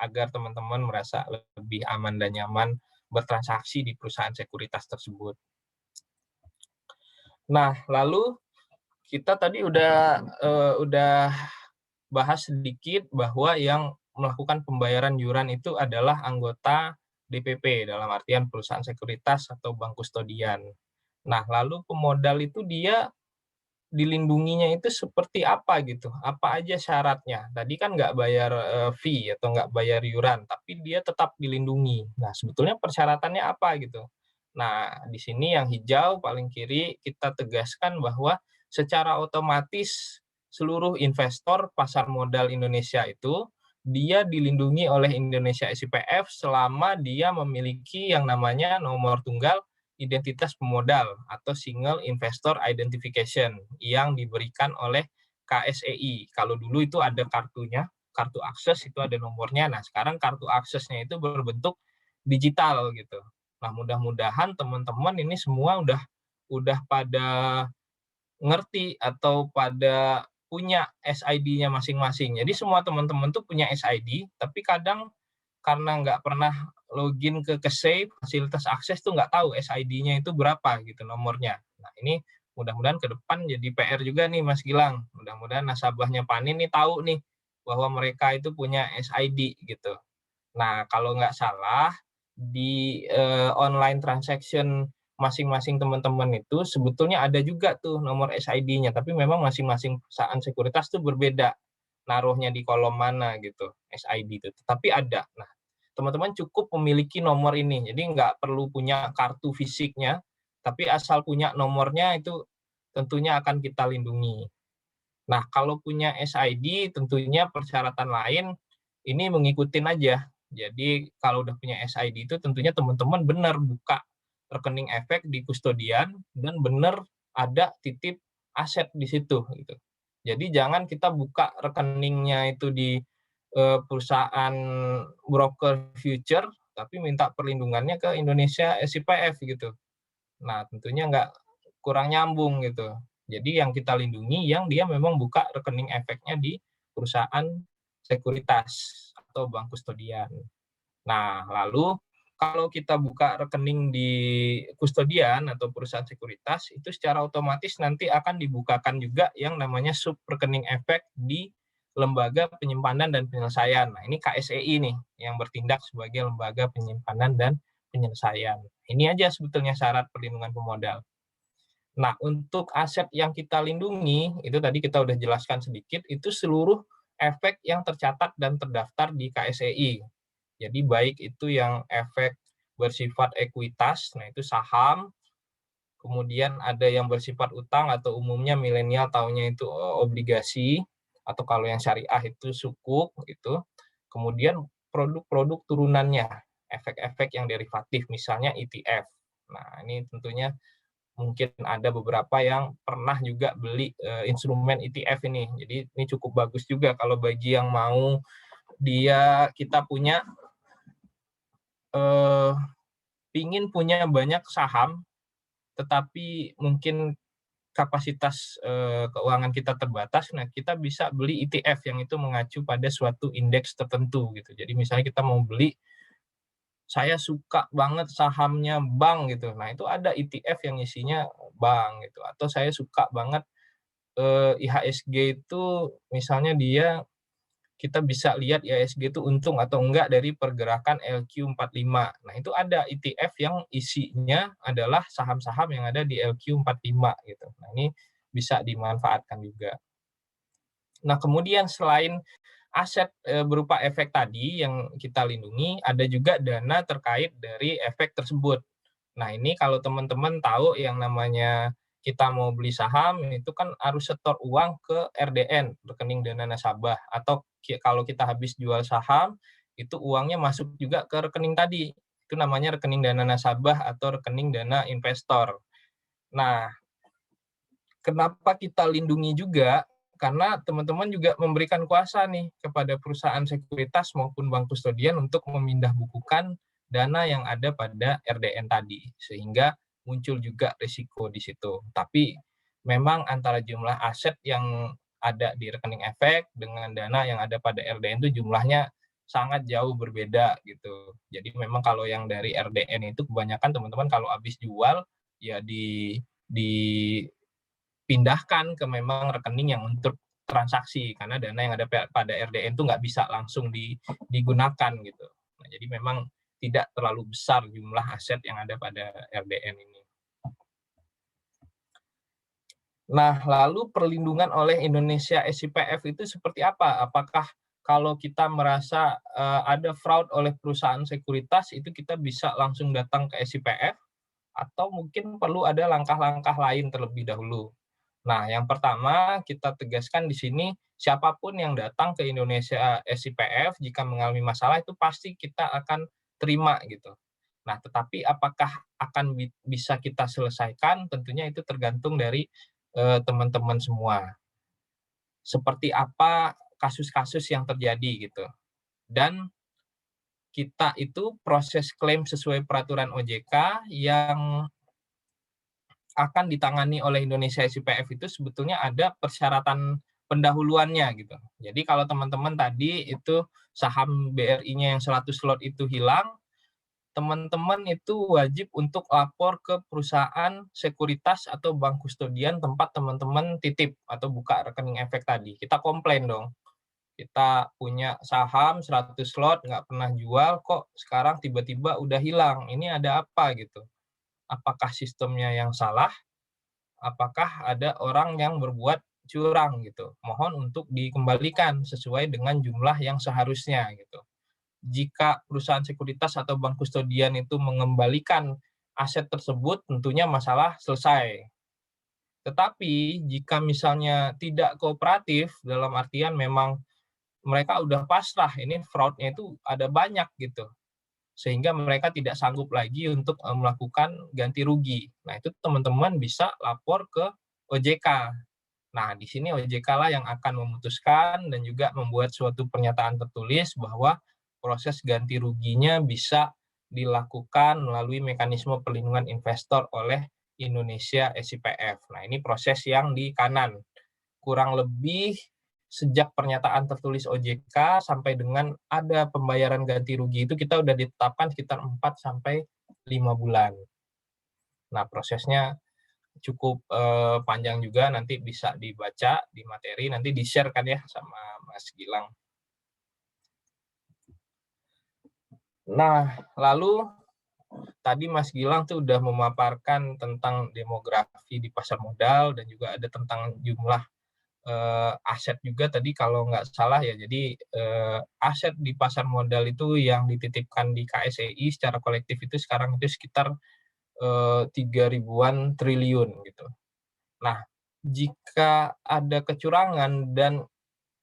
agar teman-teman merasa lebih aman dan nyaman bertransaksi di perusahaan sekuritas tersebut. Nah, lalu kita tadi udah bahas sedikit bahwa yang melakukan pembayaran iuran itu adalah anggota DPP, dalam artian perusahaan sekuritas atau bank kustodian. Nah, lalu pemodal itu dia dilindunginya itu seperti apa gitu? Apa aja syaratnya? Tadi kan nggak bayar fee atau nggak bayar iuran, tapi dia tetap dilindungi. Nah, sebetulnya persyaratannya apa gitu? Nah, di sini yang hijau paling kiri kita tegaskan bahwa secara otomatis seluruh investor pasar modal Indonesia itu dia dilindungi oleh Indonesia SIPF selama dia memiliki yang namanya nomor tunggal identitas pemodal atau Single Investor Identification yang diberikan oleh KSEI. Kalau dulu itu ada kartunya, kartu akses itu ada nomornya. Nah, sekarang kartu aksesnya itu berbentuk digital gitu. Nah, mudah-mudahan teman-teman ini semua udah pada ngerti atau pada punya SID-nya masing-masing. Jadi semua teman-teman tuh punya SID, tapi kadang karena nggak pernah login ke save fasilitas akses tuh nggak tahu SID-nya itu berapa gitu nomornya. Nah, ini mudah-mudahan ke depan jadi PR juga nih Mas Gilang. Mudah-mudahan nasabahnya Panin nih tahu nih bahwa mereka itu punya SID gitu. Nah, kalau nggak salah di online transaction masing-masing teman-teman itu sebetulnya ada juga tuh nomor SID-nya, tapi memang masing-masing perusahaan sekuritas tuh berbeda naruhnya di kolom mana gitu SID itu. Tapi ada. Nah, teman-teman cukup memiliki nomor ini, jadi nggak perlu punya kartu fisiknya, tapi asal punya nomornya itu tentunya akan kita lindungi. Nah, kalau punya SID tentunya persyaratan lain ini mengikutin aja. Jadi kalau udah punya SID itu tentunya teman-teman benar buka rekening efek di kustodian dan benar ada titip aset di situ gitu. Jadi jangan kita buka rekeningnya itu di perusahaan broker future tapi minta perlindungannya ke Indonesia SIPF gitu. Nah, tentunya kurang nyambung gitu. Jadi yang kita lindungi yang dia memang buka rekening efeknya di perusahaan sekuritas atau bank kustodian. Nah, lalu kalau kita buka rekening di kustodian atau perusahaan sekuritas, itu secara otomatis nanti akan dibukakan juga yang namanya sub rekening efek di lembaga penyimpanan dan penyelesaian. Nah, ini KSEI nih yang bertindak sebagai lembaga penyimpanan dan penyelesaian. Ini aja sebetulnya syarat perlindungan pemodal. Nah, untuk aset yang kita lindungi, itu tadi kita udah jelaskan sedikit, itu seluruh efek yang tercatat dan terdaftar di KSEI. Jadi baik itu yang efek bersifat ekuitas, nah itu saham, kemudian ada yang bersifat utang atau umumnya milenial taunya itu obligasi, atau kalau yang syariah itu sukuk, gitu. Kemudian produk-produk turunannya, efek-efek yang derivatif, misalnya ETF. Nah, ini tentunya mungkin ada beberapa yang pernah juga beli instrumen ETF ini. Jadi ini cukup bagus juga kalau bagi yang mau kita punya pingin punya banyak saham, tetapi mungkin kapasitas keuangan kita terbatas, nah kita bisa beli ETF yang itu mengacu pada suatu indeks tertentu gitu. Jadi misalnya kita mau beli, saya suka banget sahamnya bank gitu. Nah, itu ada ETF yang isinya bank gitu. Atau saya suka banget IHSG itu misalnya kita bisa lihat IHSG itu untung atau enggak dari pergerakan LQ45. Nah, itu ada ETF yang isinya adalah saham-saham yang ada di LQ45 gitu. Nah, ini bisa dimanfaatkan juga. Nah, kemudian selain aset berupa efek tadi yang kita lindungi, ada juga dana terkait dari efek tersebut. Nah, ini kalau teman-teman tahu yang namanya kita mau beli saham, itu kan harus setor uang ke RDN, rekening dana nasabah. Atau kalau kita habis jual saham, itu uangnya masuk juga ke rekening tadi. Itu namanya rekening dana nasabah atau rekening dana investor. Nah, kenapa kita lindungi juga? Karena teman-teman juga memberikan kuasa nih kepada perusahaan sekuritas maupun bank kustodian untuk memindah bukukan dana yang ada pada RDN tadi, sehingga muncul juga risiko di situ. Tapi memang antara jumlah aset yang ada di rekening efek dengan dana yang ada pada RDN itu jumlahnya sangat jauh berbeda gitu. Jadi memang kalau yang dari RDN itu kebanyakan teman-teman kalau habis jual ya dipindahkan ke memang rekening yang untuk transaksi, karena dana yang ada pada RDN itu nggak bisa langsung digunakan gitu. Nah, jadi memang tidak terlalu besar jumlah aset yang ada pada RDN ini. Nah, lalu perlindungan oleh Indonesia SIPF itu seperti apa? Apakah kalau kita merasa ada fraud oleh perusahaan sekuritas, itu kita bisa langsung datang ke SIPF, atau mungkin perlu ada langkah-langkah lain terlebih dahulu? Nah, yang pertama kita tegaskan di sini, siapapun yang datang ke Indonesia SIPF jika mengalami masalah itu pasti kita akan terima gitu. Nah, tetapi apakah akan bisa kita selesaikan? Tentunya itu tergantung dari teman-teman semua. Seperti apa kasus-kasus yang terjadi gitu. Dan kita itu proses klaim sesuai peraturan OJK yang akan ditangani oleh Indonesia SIPF itu sebetulnya ada persyaratan pendahuluannya gitu. Jadi kalau teman-teman tadi itu saham BRI-nya yang 100 lot itu hilang, teman-teman itu wajib untuk lapor ke perusahaan sekuritas atau bank kustodian tempat teman-teman titip atau buka rekening efek tadi. Kita komplain dong. Kita punya saham 100 lot, nggak pernah jual, kok sekarang tiba-tiba udah hilang. Ini ada apa gitu? Apakah sistemnya yang salah? Apakah ada orang yang berbuat curang gitu? Mohon untuk dikembalikan sesuai dengan jumlah yang seharusnya gitu. Jika perusahaan sekuritas atau bank kustodian itu mengembalikan aset tersebut, tentunya masalah selesai. Tetapi jika misalnya tidak kooperatif, dalam artian memang mereka udah pasrah, ini fraud-nya itu ada banyak gitu, sehingga mereka tidak sanggup lagi untuk melakukan ganti rugi. Nah, itu teman-teman bisa lapor ke OJK. Nah, di sini OJK lah yang akan memutuskan dan juga membuat suatu pernyataan tertulis bahwa proses ganti ruginya bisa dilakukan melalui mekanisme perlindungan investor oleh Indonesia SIPF. Nah, ini proses yang di kanan. Kurang lebih sejak pernyataan tertulis OJK sampai dengan ada pembayaran ganti rugi itu kita udah ditetapkan sekitar 4 sampai 5 bulan. Nah, prosesnya cukup panjang juga, nanti bisa dibaca di materi, nanti di-share kan ya sama Mas Gilang. Nah, lalu tadi Mas Gilang tuh udah memaparkan tentang demografi di pasar modal dan juga ada tentang jumlah aset juga tadi kalau nggak salah ya. Jadi aset di pasar modal itu yang dititipkan di KSEI secara kolektif itu sekarang itu sekitar 3.000-an triliun gitu. Nah, jika ada kecurangan dan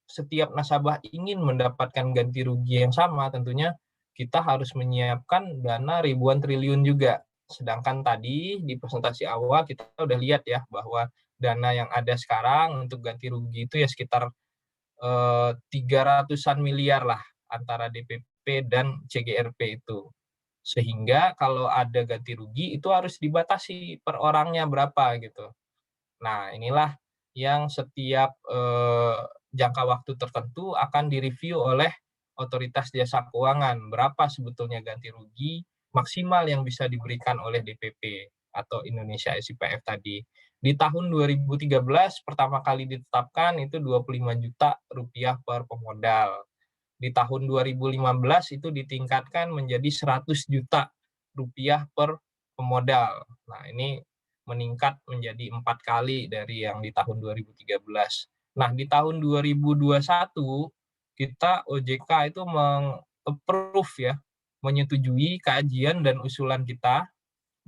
setiap nasabah ingin mendapatkan ganti rugi yang sama, tentunya kita harus menyiapkan dana ribuan triliun juga. Sedangkan tadi di presentasi awal kita udah lihat ya bahwa dana yang ada sekarang untuk ganti rugi itu ya sekitar 300-an miliar lah antara DPP dan CGRP itu. Sehingga kalau ada ganti rugi itu harus dibatasi per orangnya berapa gitu. Nah, inilah yang setiap jangka waktu tertentu akan direview oleh otoritas jasa keuangan. Berapa sebetulnya ganti rugi maksimal yang bisa diberikan oleh DPP atau Indonesia SIPF tadi. Di tahun 2013 pertama kali ditetapkan itu 25 juta rupiah per pemodal. Di tahun 2015 itu ditingkatkan menjadi 100 juta rupiah per pemodal. Nah, ini meningkat menjadi 4 kali dari yang di tahun 2013. Nah, di tahun 2021 kita OJK itu meng-approve ya, menyetujui kajian dan usulan kita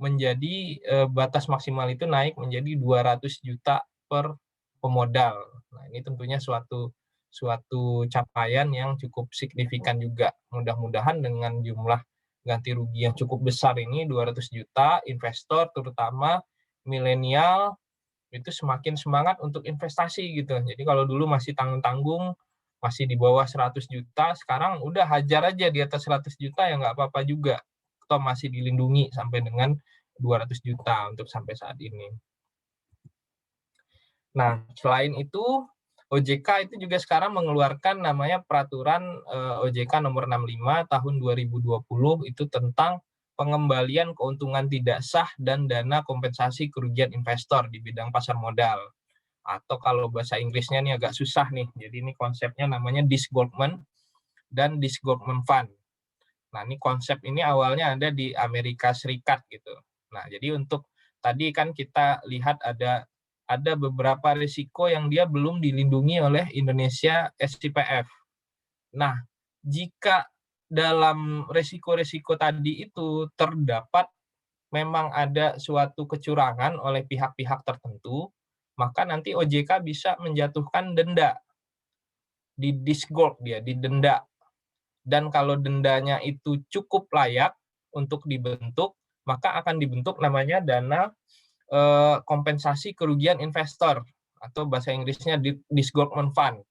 menjadi batas maksimal itu naik menjadi 200 juta per pemodal. Nah, ini tentunya suatu capaian yang cukup signifikan juga. Mudah-mudahan dengan jumlah ganti rugi yang cukup besar ini 200 juta, investor terutama milenial itu semakin semangat untuk investasi gitu. Jadi kalau dulu masih tanggung-tanggung, masih di bawah 100 juta, sekarang udah hajar aja di atas 100 juta ya nggak apa-apa juga. Atau masih dilindungi sampai dengan 200 juta untuk sampai saat ini. Nah, selain itu, OJK itu juga sekarang mengeluarkan namanya peraturan OJK nomor 65 tahun 2020 itu tentang pengembalian keuntungan tidak sah dan dana kompensasi kerugian investor di bidang pasar modal. Atau kalau bahasa Inggrisnya ini agak susah nih. Jadi ini konsepnya namanya disgorgement dan disgorgement fund. Nah, ini konsep ini awalnya ada di Amerika Serikat gitu. Nah, jadi untuk tadi kan kita lihat ada beberapa risiko yang dia belum dilindungi oleh Indonesia SIPF. Nah, jika dalam risiko-risiko tadi itu terdapat memang ada suatu kecurangan oleh pihak-pihak tertentu, maka nanti OJK bisa menjatuhkan denda. Di-disgorge dia, didenda. Dan kalau dendanya itu cukup layak untuk dibentuk, maka akan dibentuk namanya dana kompensasi kerugian investor atau bahasa Inggrisnya disgorgement fund.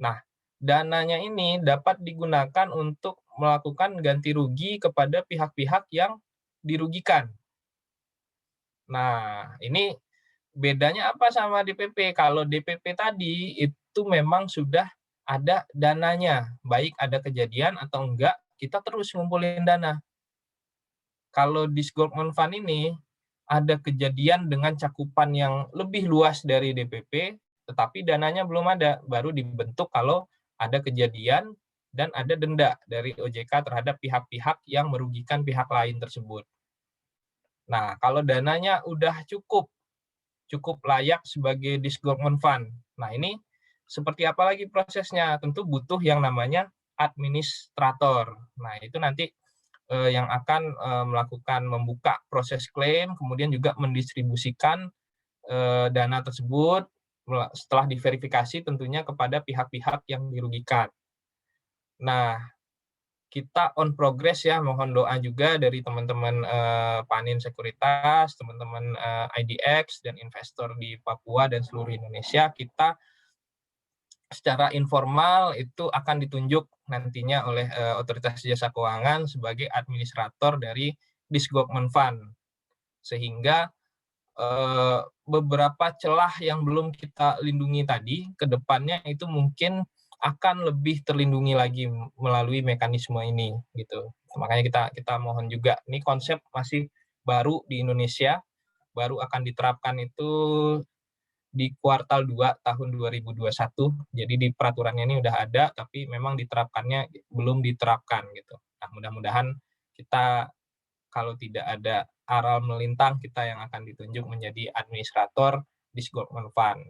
Nah, dananya ini dapat digunakan untuk melakukan ganti rugi kepada pihak-pihak yang dirugikan. Nah, ini bedanya apa sama DPP? Kalau DPP tadi itu memang sudah ada dananya, baik ada kejadian atau enggak, kita terus ngumpulin dana. kalau disgorgement fund ini ada kejadian dengan cakupan yang lebih luas dari DPP, tetapi dananya belum ada, baru dibentuk kalau ada kejadian dan ada denda dari OJK terhadap pihak-pihak yang merugikan pihak lain tersebut. Nah, kalau dananya udah cukup layak sebagai disgorgement fund. Nah, ini seperti apa lagi prosesnya? Tentu butuh yang namanya administrator. Nah, itu nanti yang akan melakukan membuka proses klaim, kemudian juga mendistribusikan dana tersebut setelah diverifikasi tentunya kepada pihak-pihak yang dirugikan. Nah, kita on progress ya, mohon doa juga dari teman-teman Panin Sekuritas, teman-teman IDX dan investor di Papua dan seluruh Indonesia. Kita secara informal itu akan ditunjuk nantinya oleh Otoritas Jasa Keuangan sebagai administrator dari disgorgement fund, sehingga beberapa celah yang belum kita lindungi tadi ke depannya itu mungkin akan lebih terlindungi lagi melalui mekanisme ini gitu. Makanya kita mohon juga, ini konsep masih baru di Indonesia, baru akan diterapkan itu di kuartal 2 tahun 2021. Jadi di peraturannya ini udah ada, tapi memang diterapkannya belum diterapkan gitu. Nah, mudah-mudahan kita kalau tidak ada aral melintang, kita yang akan ditunjuk menjadi administrator disgorgement fund.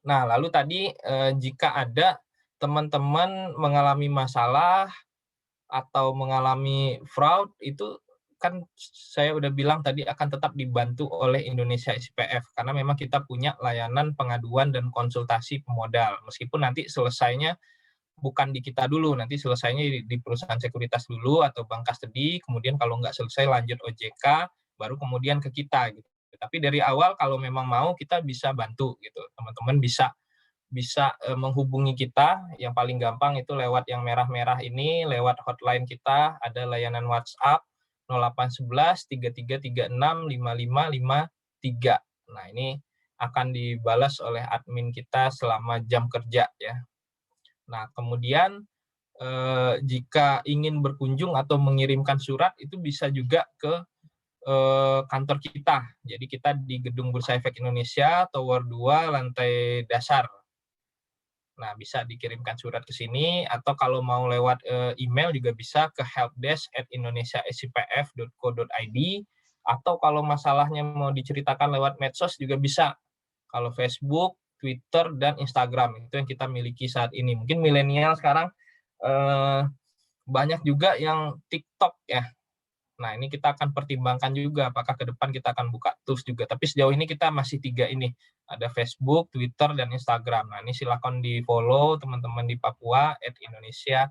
Nah, lalu tadi jika ada teman-teman mengalami masalah atau mengalami fraud, itu kan saya udah bilang tadi akan tetap dibantu oleh Indonesia SIPF, karena memang kita punya layanan pengaduan dan konsultasi pemodal. Meskipun nanti selesainya bukan di kita dulu, nanti selesainya di perusahaan sekuritas dulu atau bank custody, kemudian kalau nggak selesai lanjut OJK, baru kemudian ke kita gitu. Tapi dari awal kalau memang mau kita bisa bantu gitu. Teman-teman bisa menghubungi kita, yang paling gampang itu lewat yang merah-merah ini, lewat hotline kita, ada layanan WhatsApp 0811 3336 5553. Nah, ini akan dibalas oleh admin kita selama jam kerja ya. Nah, kemudian jika ingin berkunjung atau mengirimkan surat itu bisa juga ke kantor kita. Jadi kita di Gedung Bursa Efek Indonesia, Tower 2, lantai dasar. Nah, bisa dikirimkan surat ke sini, atau kalau mau lewat email juga bisa ke helpdesk@indonesiasipf.co.id, atau kalau masalahnya mau diceritakan lewat medsos juga bisa. Kalau Facebook, Twitter, dan Instagram, itu yang kita miliki saat ini. Mungkin milenial sekarang banyak juga yang TikTok ya. Nah, ini kita akan pertimbangkan juga apakah ke depan kita akan buka tools juga. Tapi sejauh ini kita masih 3 ini. Ada Facebook, Twitter, dan Instagram. Nah, ini silakan di-follow teman-teman di Papua @Indonesia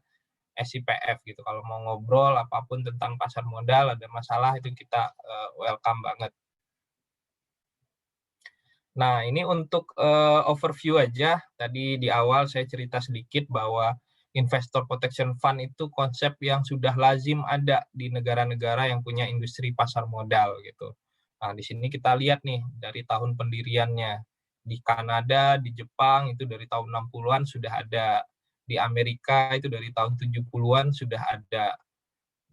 SIPF gitu. Kalau mau ngobrol apapun tentang pasar modal, ada masalah, itu kita welcome banget. Nah, ini untuk overview aja. Tadi di awal saya cerita sedikit bahwa Investor Protection Fund itu konsep yang sudah lazim ada di negara-negara yang punya industri pasar modal gitu. Nah, di sini kita lihat nih dari tahun pendiriannya. Di Kanada, di Jepang itu dari tahun 60-an sudah ada. Di Amerika itu dari tahun 70-an sudah ada.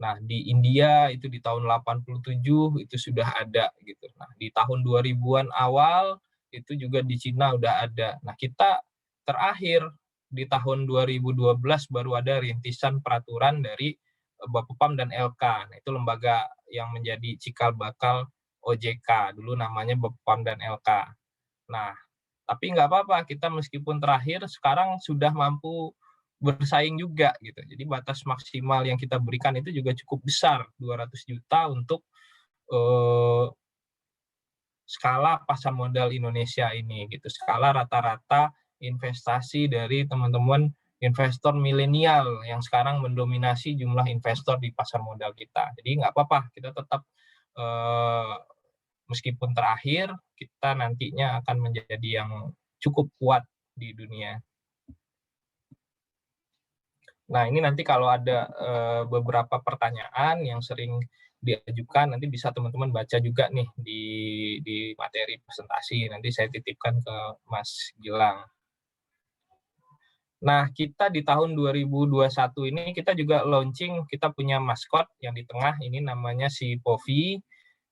Nah, di India itu di tahun 87 itu sudah ada gitu. Nah, di tahun 2000-an awal itu juga di Cina udah ada. Nah, kita terakhir di tahun 2012 baru ada rintisan peraturan dari Bapepam dan LK. Nah, itu lembaga yang menjadi cikal bakal OJK. Dulu namanya Bapepam dan LK. Nah, tapi nggak apa-apa, kita meskipun terakhir sekarang sudah mampu bersaing juga gitu. Jadi batas maksimal yang kita berikan itu juga cukup besar, 200 juta untuk skala pasar modal Indonesia ini gitu. Skala rata-rata investasi dari teman-teman investor milenial yang sekarang mendominasi jumlah investor di pasar modal kita. Jadi nggak apa-apa, kita tetap meskipun terakhir, kita nantinya akan menjadi yang cukup kuat di dunia. Nah, ini nanti kalau ada beberapa pertanyaan yang sering diajukan, nanti bisa teman-teman baca juga nih di materi presentasi. Nanti saya titipkan ke Mas Gilang. Nah, kita di tahun 2021 ini kita juga launching, kita punya maskot yang di tengah ini namanya si Povi,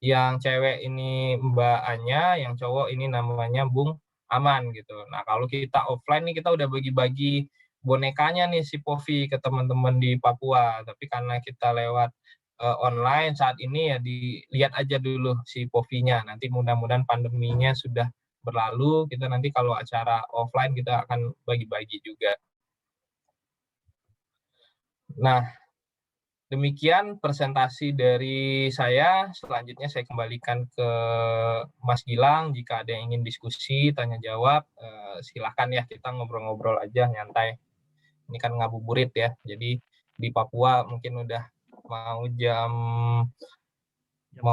yang cewek ini Mbak Anya, yang cowok ini namanya Bung Aman gitu. Nah, kalau kita offline nih kita udah bagi-bagi bonekanya nih si Povi ke teman-teman di Papua, tapi karena kita lewat online saat ini ya dilihat aja dulu si Povinya. Nanti mudah-mudahan pandeminya sudah berlalu, kita nanti kalau acara offline kita akan bagi-bagi juga. Nah, demikian presentasi dari saya. Selanjutnya saya kembalikan ke Mas Gilang. Jika ada yang ingin diskusi, tanya jawab, silahkan ya, kita ngobrol-ngobrol aja nyantai. Ini kan ngabuburit ya, jadi di Papua mungkin udah mau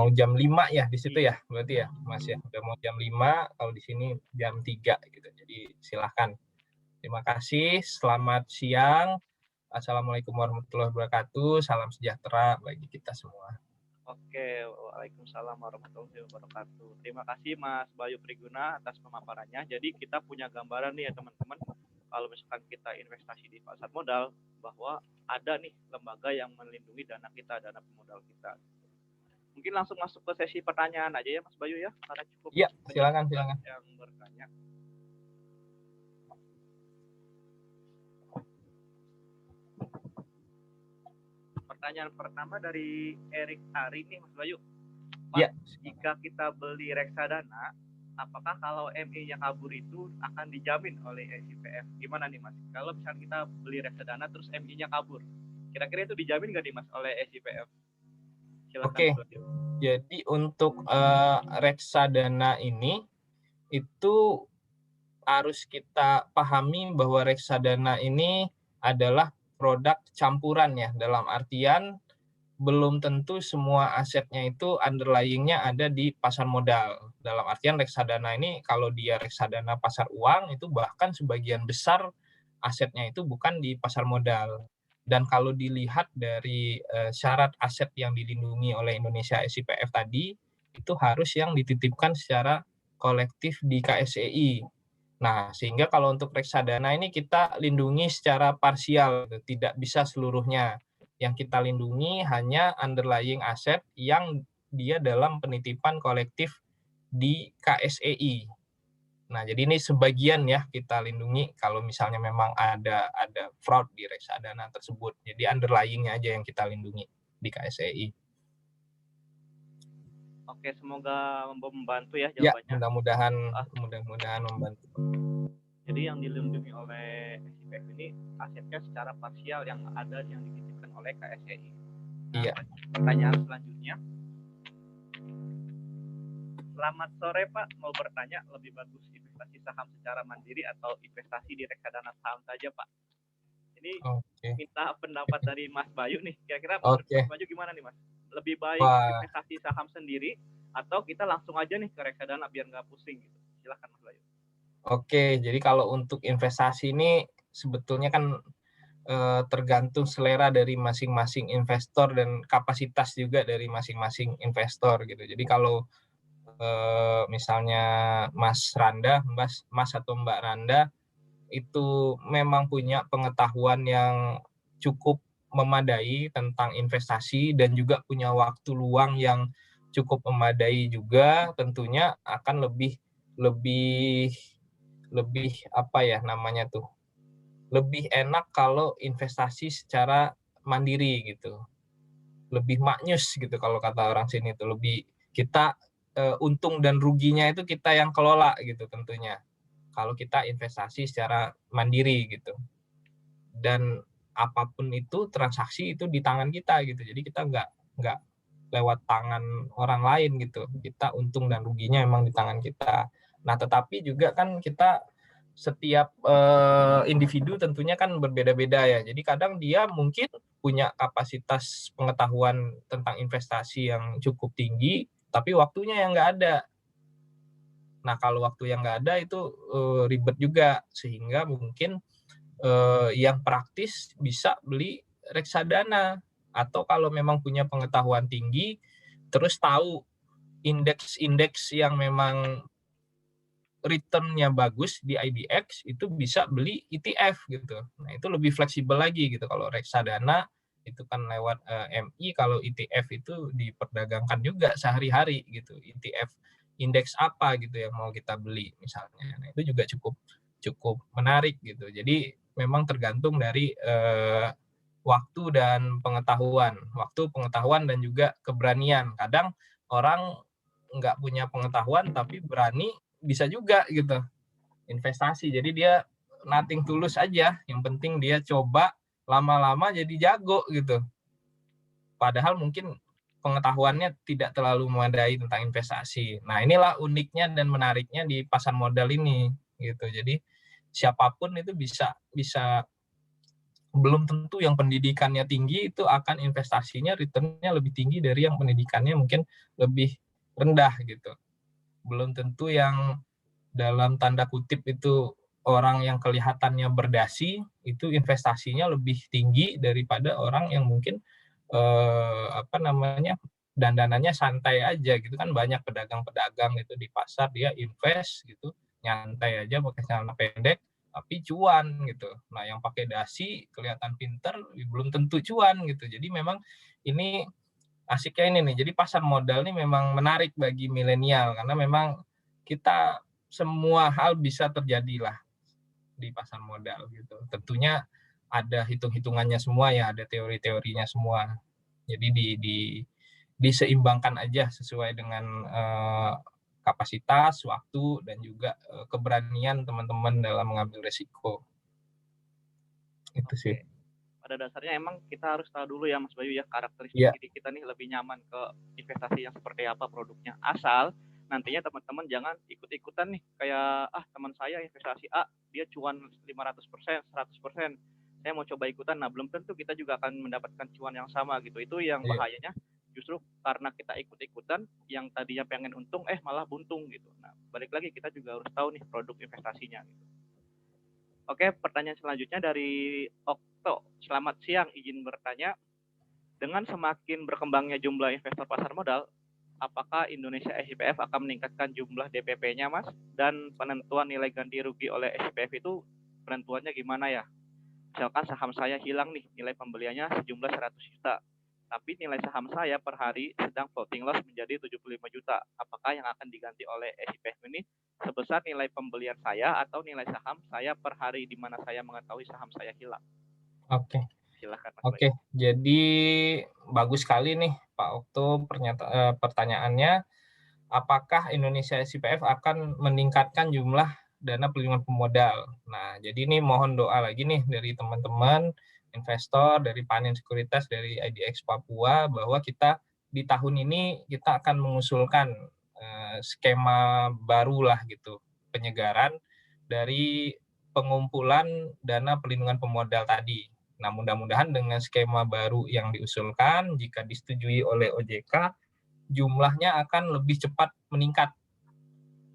jam 5 ya di situ ya, berarti ya Mas ya, udah mau jam 5, kalau di sini jam 3 gitu. Jadi silahkan. Terima kasih, selamat siang. Assalamualaikum warahmatullahi wabarakatuh. Salam sejahtera bagi kita semua. Oke, waalaikumsalam warahmatullahi wabarakatuh. Terima kasih Mas Bayu Priguna atas pemaparannya. Jadi kita punya gambaran nih ya teman-teman, kalau misalkan kita investasi di pasar modal, bahwa ada nih lembaga yang melindungi dana kita, dana pemodal kita. Mungkin langsung masuk ke sesi pertanyaan aja ya Mas Bayu ya, karena cukup ya, silakan yang bertanya. Pertanyaan pertama dari Erik Ari nih Mas Bayu. Mas, ya. Jika kita beli reksadana, apakah kalau MI-nya kabur itu akan dijamin oleh SIPF? Gimana nih Mas? Kalau misalnya kita beli reksadana terus MI-nya kabur, kira-kira itu dijamin nggak nih Mas oleh SIPF? Oke, jadi untuk reksadana ini itu harus kita pahami bahwa reksadana ini adalah produk campuran ya, dalam artian belum tentu semua asetnya itu underlying-nya ada di pasar modal. Dalam artian reksadana ini kalau dia reksadana pasar uang itu bahkan sebagian besar asetnya itu bukan di pasar modal. Dan kalau dilihat dari syarat aset yang dilindungi oleh Indonesia SIPF tadi, itu harus yang dititipkan secara kolektif di KSEI. Nah, sehingga kalau untuk reksadana ini kita lindungi secara parsial, tidak bisa seluruhnya. Yang kita lindungi hanya underlying aset yang dia dalam penitipan kolektif di KSEI. Nah, jadi ini sebagian ya kita lindungi kalau misalnya memang ada fraud di reksadana tersebut. Jadi underlying-nya aja yang kita lindungi di KSEI. Oke, semoga membantu ya Ya, jawabannya. mudah-mudahan membantu. Jadi yang dilindungi oleh SIPF ini asetnya secara parsial yang ada yang dititipkan oleh KSEI. Nah, iya. Pertanyaan selanjutnya. Selamat sore Pak, mau bertanya lebih bagus investasi saham secara mandiri atau investasi di reksadana saham saja Pak? Ini minta pendapat dari Mas Bayu nih, kira-kira menurut Mas Bayu gimana nih Mas? Lebih baik investasi saham sendiri atau kita langsung aja nih ke reksadana biar nggak pusing gitu? Silahkan Mas Bayu. Oke, jadi kalau untuk investasi ini sebetulnya kan tergantung selera dari masing-masing investor dan kapasitas juga dari masing-masing investor gitu. Jadi kalau misalnya Mas atau Mbak Randa itu memang punya pengetahuan yang cukup memadai tentang investasi dan juga punya waktu luang yang cukup memadai juga, tentunya akan lebih apa ya namanya tuh, lebih enak kalau investasi secara mandiri gitu, lebih maknyus gitu kalau kata orang sini tuh, lebih kita untung dan ruginya itu kita yang kelola gitu tentunya kalau kita investasi secara mandiri gitu. Dan apapun itu transaksi itu di tangan kita gitu, jadi kita nggak lewat tangan orang lain gitu, kita untung dan ruginya emang di tangan kita. Nah, tetapi juga kan kita setiap individu tentunya kan berbeda-beda ya, jadi kadang dia mungkin punya kapasitas pengetahuan tentang investasi yang cukup tinggi tapi waktunya yang nggak ada. Nah, kalau waktu yang nggak ada itu ribet juga, sehingga mungkin yang praktis bisa beli reksadana, atau kalau memang punya pengetahuan tinggi terus tahu indeks-indeks yang memang return-nya bagus di IDX itu bisa beli ETF gitu. Nah, itu lebih fleksibel lagi gitu. Kalau reksadana itu kan lewat MI, kalau ETF itu diperdagangkan juga sehari-hari gitu. ETF indeks apa gitu yang mau kita beli misalnya. Nah, itu juga cukup menarik gitu. Jadi memang tergantung dari waktu dan pengetahuan dan juga keberanian. Kadang orang nggak punya pengetahuan tapi berani, bisa juga gitu investasi. Jadi dia nothing tulus aja, yang penting dia coba, lama-lama jadi jago gitu. Padahal mungkin pengetahuannya tidak terlalu memadai tentang investasi. Nah, inilah uniknya dan menariknya di pasar modal ini gitu. Jadi siapapun itu bisa belum tentu yang pendidikannya tinggi itu akan investasinya return-nya lebih tinggi dari yang pendidikannya mungkin lebih rendah gitu. Belum tentu yang dalam tanda kutip itu orang yang kelihatannya berdasi itu investasinya lebih tinggi daripada orang yang mungkin dandanannya santai aja gitu. Kan banyak pedagang-pedagang itu di pasar dia invest gitu, nyantai aja pakai celana pendek tapi cuan gitu. Nah, yang pakai dasi kelihatan pinter belum tentu cuan gitu. Jadi memang ini asiknya ini nih. Jadi pasar modal ini memang menarik bagi milenial karena memang kita semua hal bisa terjadi lah di pasar modal gitu. Tentunya ada hitung-hitungannya semua ya, ada teori-teorinya semua. Jadi diseimbangkan aja sesuai dengan kapasitas, waktu, dan juga keberanian teman-teman dalam mengambil resiko. Itu sih. Pada dasarnya emang kita harus tahu dulu ya Mas Bayu ya, karakteristik diri kita nih lebih nyaman ke investasi yang seperti apa produknya. Asal nantinya teman-teman jangan ikut-ikutan nih kayak teman saya investasi A dia cuan 500%, 100%. Saya mau coba ikutan. Nah, belum tentu kita juga akan mendapatkan cuan yang sama gitu. Itu yang bahayanya. Justru karena kita ikut-ikutan yang tadinya pengen untung malah buntung gitu. Nah, balik lagi kita juga harus tahu nih produk investasinya gitu. Oke, pertanyaan selanjutnya dari Okto. Selamat siang, izin bertanya. Dengan semakin berkembangnya jumlah investor pasar modal, apakah Indonesia SIPF akan meningkatkan jumlah DPP-nya, Mas? Dan penentuan nilai ganti rugi oleh SIPF itu penentuannya gimana ya? Misalkan saham saya hilang nih, nilai pembeliannya sejumlah 100 juta. Tapi nilai saham saya per hari sedang floating loss menjadi 75 juta. Apakah yang akan diganti oleh SIPF ini sebesar nilai pembelian saya atau nilai saham saya per hari di mana saya mengetahui saham saya hilang? Oke. Silakan Mas. Oke, jadi bagus sekali nih Pak Okto pertanyaannya. Apakah Indonesia SIPF akan meningkatkan jumlah dana pelindungan pemodal? Nah, jadi ini mohon doa lagi nih dari teman-teman investor, dari Panin Sekuritas, dari IDX Papua, bahwa kita di tahun ini kita akan mengusulkan skema baru lah gitu, penyegaran dari pengumpulan dana pelindungan pemodal tadi. Nah, mudah-mudahan dengan skema baru yang diusulkan, jika disetujui oleh OJK, jumlahnya akan lebih cepat meningkat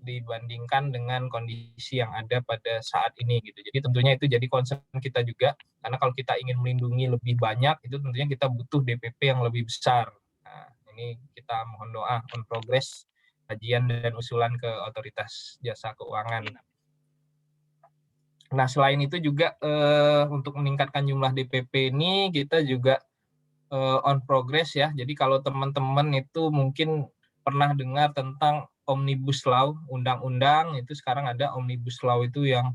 dibandingkan dengan kondisi yang ada pada saat ini gitu. Jadi tentunya itu jadi concern kita juga, karena kalau kita ingin melindungi lebih banyak itu tentunya kita butuh DPP yang lebih besar. Nah, ini kita mohon doa on progress kajian dan usulan ke Otoritas Jasa Keuangan. Nah, selain itu juga untuk meningkatkan jumlah DPP ini kita juga on progress ya. Jadi kalau teman-teman itu mungkin pernah dengar tentang Omnibus Law, undang-undang itu sekarang ada Omnibus Law itu yang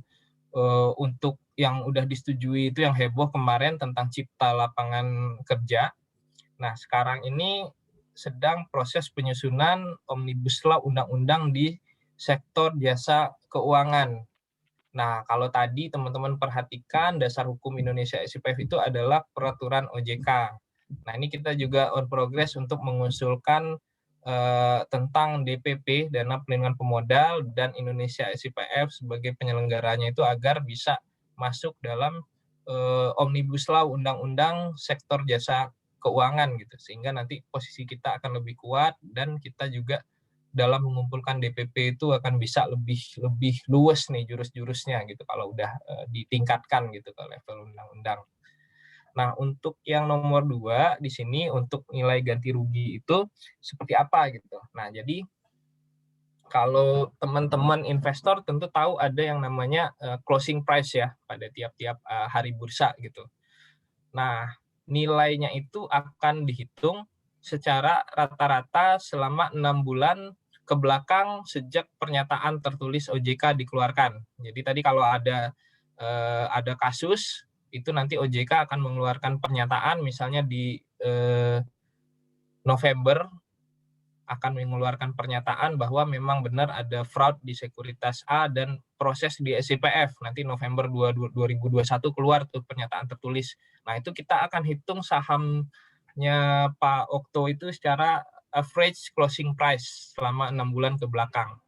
untuk yang udah disetujui itu yang heboh kemarin tentang cipta lapangan kerja. Nah, sekarang ini sedang proses penyusunan Omnibus Law undang-undang di sektor jasa keuangan. Nah, kalau tadi teman-teman perhatikan dasar hukum Indonesia SIPF itu adalah peraturan OJK. Nah, ini kita juga on progress untuk mengusulkan tentang DPP, Dana Pelindungan Pemodal, dan Indonesia SIPF sebagai penyelenggaranya itu agar bisa masuk dalam Omnibus Law Undang-Undang Sektor Jasa Keuangan gitu, sehingga nanti posisi kita akan lebih kuat dan kita juga dalam mengumpulkan DPP itu akan bisa lebih luas nih jurus-jurusnya gitu kalau udah ditingkatkan gitu ke level undang-undang. Nah, untuk yang nomor 2 di sini untuk nilai ganti rugi itu seperti apa gitu. Nah, jadi kalau teman-teman investor tentu tahu ada yang namanya closing price ya pada tiap-tiap hari bursa gitu. Nah, nilainya itu akan dihitung secara rata-rata selama 6 bulan ke belakang sejak pernyataan tertulis OJK dikeluarkan. Jadi tadi kalau ada kasus itu nanti OJK akan mengeluarkan pernyataan misalnya di November akan mengeluarkan pernyataan bahwa memang benar ada fraud di sekuritas A dan proses di SIPF. Nanti November 2021 keluar tuh pernyataan tertulis. Nah, itu kita akan hitung sahamnya Pak Okto itu secara average closing price selama 6 bulan ke belakang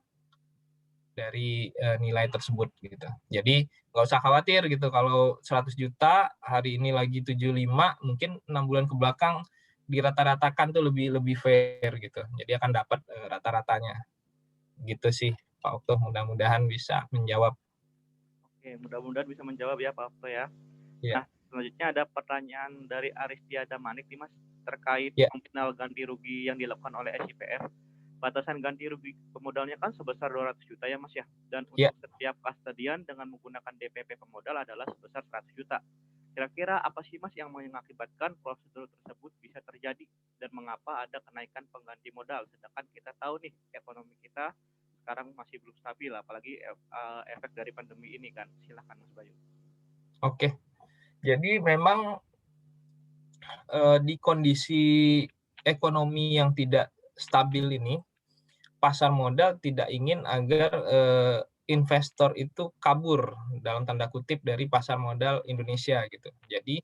dari nilai tersebut gitu. Jadi nggak usah khawatir gitu kalau 100 juta hari ini lagi 75, mungkin 6 bulan ke belakang dirata-ratakan tuh lebih fair gitu. Jadi akan dapat rata-ratanya. Gitu sih Pak Okto, mudah-mudahan bisa menjawab. Oke, mudah-mudahan bisa menjawab ya Pak Okto ya. Ya. Nah, selanjutnya ada pertanyaan dari Aristiada Manik nih Mas terkait Ya. nominal ganti rugi yang dilakukan oleh SIPF. Batasan ganti rugi pemodalnya kan sebesar 200 juta ya Mas ya. Dan untuk setiap kustodian dengan menggunakan DPP pemodal adalah sebesar 100 juta. Kira-kira apa sih Mas yang mengakibatkan prosedur tersebut bisa terjadi dan mengapa ada kenaikan pengganti modal? Sedangkan kita tahu nih ekonomi kita sekarang masih belum stabil, apalagi efek dari pandemi ini kan. Silakan Mas Bayu. Oke, jadi memang di kondisi ekonomi yang tidak stabil ini, pasar modal tidak ingin agar investor itu kabur dalam tanda kutip dari pasar modal Indonesia gitu. Jadi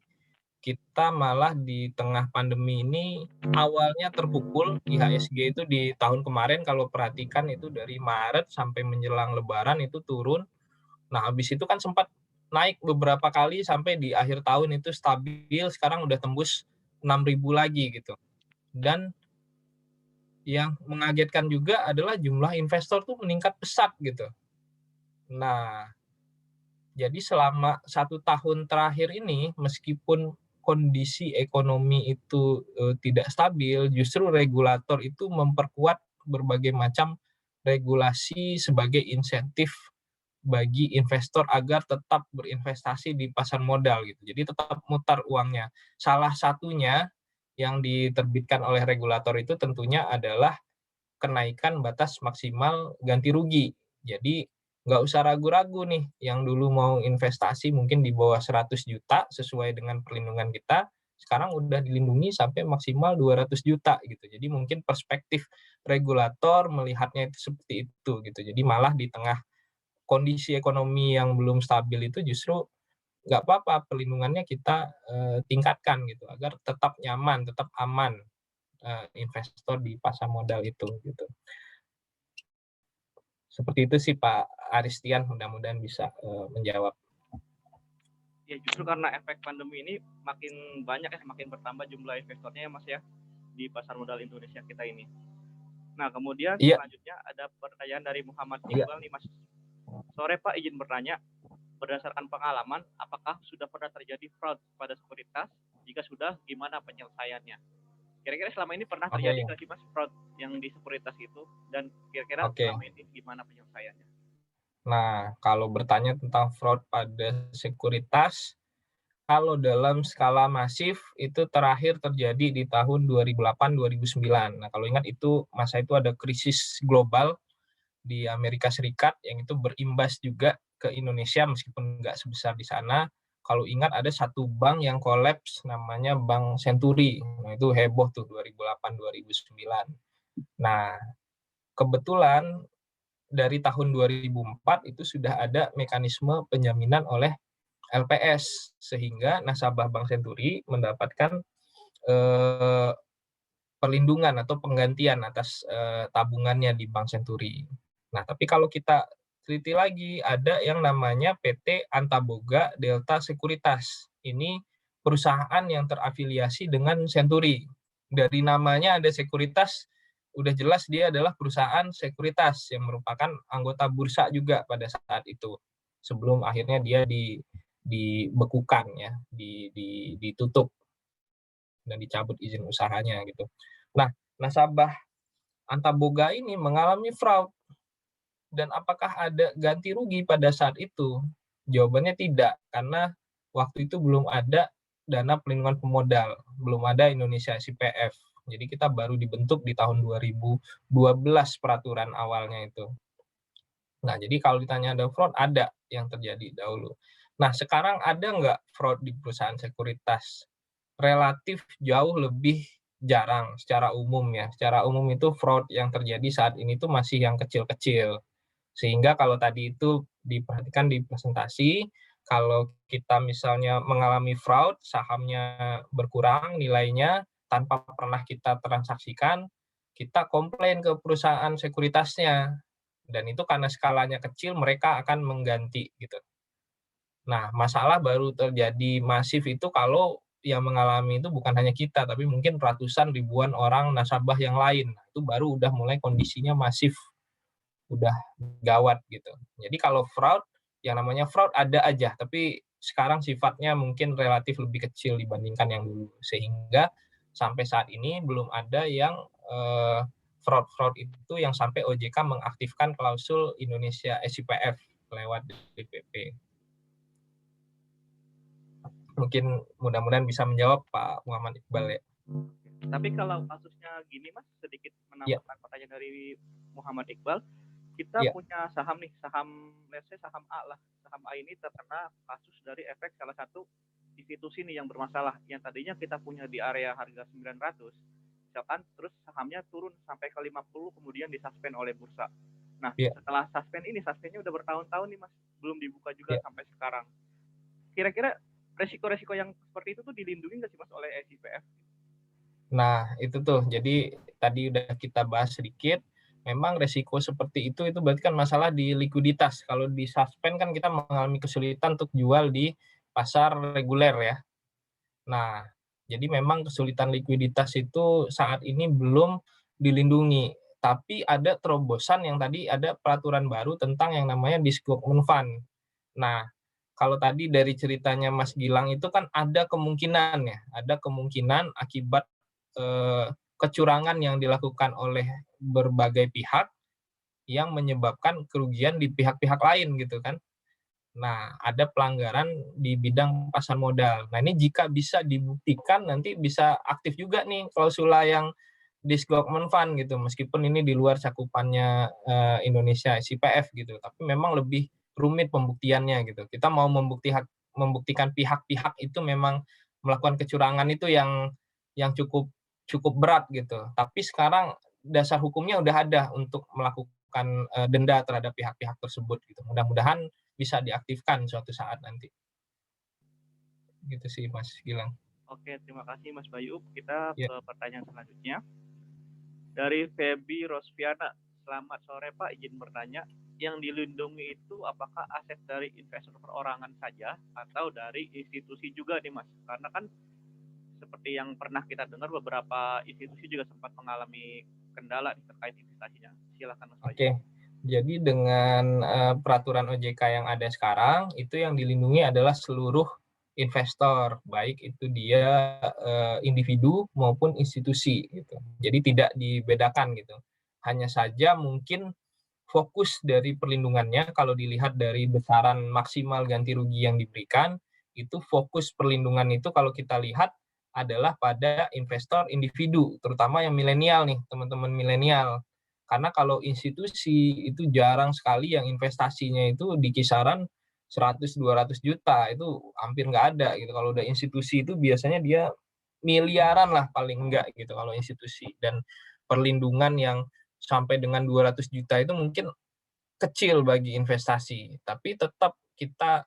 kita malah di tengah pandemi ini awalnya terpukul IHSG itu di tahun kemarin kalau perhatikan itu dari Maret sampai menjelang Lebaran itu turun. Nah, habis itu kan sempat naik beberapa kali sampai di akhir tahun itu stabil, sekarang udah tembus 6.000 lagi gitu. Dan yang mengagetkan juga adalah jumlah investor tuh meningkat pesat gitu. Nah, jadi selama 1 tahun terakhir ini, meskipun kondisi ekonomi itu tidak stabil, justru regulator itu memperkuat berbagai macam regulasi sebagai insentif bagi investor agar tetap berinvestasi di pasar modal gitu. Jadi tetap mutar uangnya. Salah satunya yang diterbitkan oleh regulator itu tentunya adalah kenaikan batas maksimal ganti rugi. Jadi nggak usah ragu-ragu nih, yang dulu mau investasi mungkin di bawah 100 juta sesuai dengan perlindungan kita, sekarang udah dilindungi sampai maksimal 200 juta gitu. Jadi mungkin perspektif regulator melihatnya itu seperti itu gitu. Jadi malah di tengah kondisi ekonomi yang belum stabil itu justru nggak apa-apa perlindungannya kita tingkatkan gitu agar tetap nyaman, tetap aman investor di pasar modal itu gitu. Seperti itu sih Pak Aristian, mudah-mudahan bisa menjawab. Ya justru karena efek pandemi ini makin banyak ya, makin bertambah jumlah investornya ya Mas ya di pasar modal Indonesia kita ini. Nah kemudian selanjutnya ada pertanyaan dari Muhammad Iqbal nih Mas. Sore Pak, izin bertanya, berdasarkan pengalaman, apakah sudah pernah terjadi fraud pada sekuritas? Jika sudah, gimana penyelesaiannya? Kira-kira selama ini pernah terjadi nggak sih Mas fraud yang di sekuritas itu? Dan kira-kira selama ini gimana penyelesaiannya? Nah, kalau bertanya tentang fraud pada sekuritas, kalau dalam skala masif itu terakhir terjadi di tahun 2008-2009. Nah, kalau ingat itu masa itu ada krisis global di Amerika Serikat yang itu berimbas juga ke Indonesia meskipun nggak sebesar di sana. Kalau ingat ada satu bank yang kolaps namanya Bank Senturi. Nah, itu heboh tuh 2008-2009. Nah, kebetulan dari tahun 2004 itu sudah ada mekanisme penjaminan oleh LPS sehingga nasabah Bank Senturi mendapatkan perlindungan atau penggantian atas tabungannya di Bank Senturi. Nah, tapi kalau kita teliti lagi, ada yang namanya PT Antaboga Delta Sekuritas. Ini perusahaan yang terafiliasi dengan Senturi. Dari namanya ada sekuritas, udah jelas dia adalah perusahaan sekuritas yang merupakan anggota bursa juga pada saat itu. Sebelum akhirnya dia dibekukan ya, ditutup dan dicabut izin usahanya gitu. Nah, nasabah Antaboga ini mengalami fraud Dan apakah ada ganti rugi pada saat itu? Jawabannya tidak, karena waktu itu belum ada dana pelindungan pemodal, belum ada Indonesia SIPF. Jadi kita baru dibentuk di tahun 2012 peraturan awalnya itu. Nah, jadi kalau ditanya ada fraud, ada yang terjadi dahulu. Nah, sekarang ada nggak fraud di perusahaan sekuritas? Relatif jauh lebih jarang secara umum ya. Secara umum itu fraud yang terjadi saat ini tuh masih yang kecil-kecil. Sehingga kalau tadi itu diperhatikan di presentasi, kalau kita misalnya mengalami fraud, sahamnya berkurang nilainya tanpa pernah kita transaksikan, kita komplain ke perusahaan sekuritasnya. Dan itu karena skalanya kecil, mereka akan mengganti gitu. Nah, masalah baru terjadi masif itu kalau yang mengalami itu bukan hanya kita, tapi mungkin ratusan ribuan orang nasabah yang lain. Nah, itu baru udah mulai kondisinya masif, udah gawat gitu. Jadi kalau fraud, yang namanya fraud ada aja, tapi sekarang sifatnya mungkin relatif lebih kecil dibandingkan yang dulu. Sehingga sampai saat ini belum ada yang fraud-fraud itu yang sampai OJK mengaktifkan klausul Indonesia SIPF lewat DPP. Mungkin mudah-mudahan bisa menjawab Pak Muhammad Iqbal ya. Tapi kalau kasusnya gini Mas, sedikit menambahkan pertanyaan dari Muhammad Iqbal, kita punya saham nih, let's say saham A lah. Saham A ini terkena kasus dari efek salah satu institusi nih yang bermasalah. Yang tadinya kita punya di area harga 900, misalkan terus sahamnya turun sampai ke 50, kemudian disuspend oleh bursa. Nah, setelah suspennya udah bertahun-tahun nih Mas, belum dibuka juga sampai sekarang. Kira-kira resiko-resiko yang seperti itu tuh dilindungi nggak sih Mas oleh SIPF? Nah, itu tuh. Jadi tadi udah kita bahas sedikit. Memang resiko seperti itu berarti kan masalah di likuiditas. Kalau di suspend kan kita mengalami kesulitan untuk jual di pasar reguler ya. Nah, jadi memang kesulitan likuiditas itu saat ini belum dilindungi. Tapi ada terobosan yang tadi ada peraturan baru tentang yang namanya disgorgement fund. Nah, kalau tadi dari ceritanya Mas Gilang itu kan ada kemungkinan ya, ada kemungkinan akibat kecurangan yang dilakukan oleh berbagai pihak yang menyebabkan kerugian di pihak-pihak lain gitu kan. Nah, ada pelanggaran di bidang pasar modal. Nah, ini jika bisa dibuktikan nanti bisa aktif juga nih klausula yang disgorgement fund gitu, meskipun ini di luar cakupannya Indonesia SIPF gitu, tapi memang lebih rumit pembuktiannya gitu. Kita mau membuktikan pihak-pihak itu memang melakukan kecurangan itu yang cukup berat gitu. Tapi sekarang dasar hukumnya udah ada untuk melakukan denda terhadap pihak-pihak tersebut gitu. Mudah-mudahan bisa diaktifkan suatu saat nanti. Gitu sih Mas Gilang. Oke, terima kasih Mas Bayu. Kita ke pertanyaan selanjutnya. Dari Febi Rosviana. Selamat sore Pak, izin bertanya. Yang dilindungi itu apakah aset dari investor perorangan saja atau dari institusi juga nih Mas? Karena kan seperti yang pernah kita dengar beberapa institusi juga sempat mengalami kendala terkait investasinya. Silakan Mas Bayu. Oke. Jadi dengan peraturan OJK yang ada sekarang, itu yang dilindungi adalah seluruh investor, baik itu dia individu maupun institusi gitu. Jadi tidak dibedakan gitu. Hanya saja mungkin fokus dari perlindungannya kalau dilihat dari besaran maksimal ganti rugi yang diberikan, itu fokus perlindungan itu kalau kita lihat adalah pada investor individu, terutama yang milenial nih, teman-teman milenial. Karena kalau institusi itu jarang sekali yang investasinya itu di kisaran 100-200 juta, itu hampir nggak ada gitu. Kalau udah institusi itu biasanya dia miliaran lah paling enggak gitu kalau institusi. Dan perlindungan yang sampai dengan 200 juta itu mungkin kecil bagi investasi. Tapi tetap kita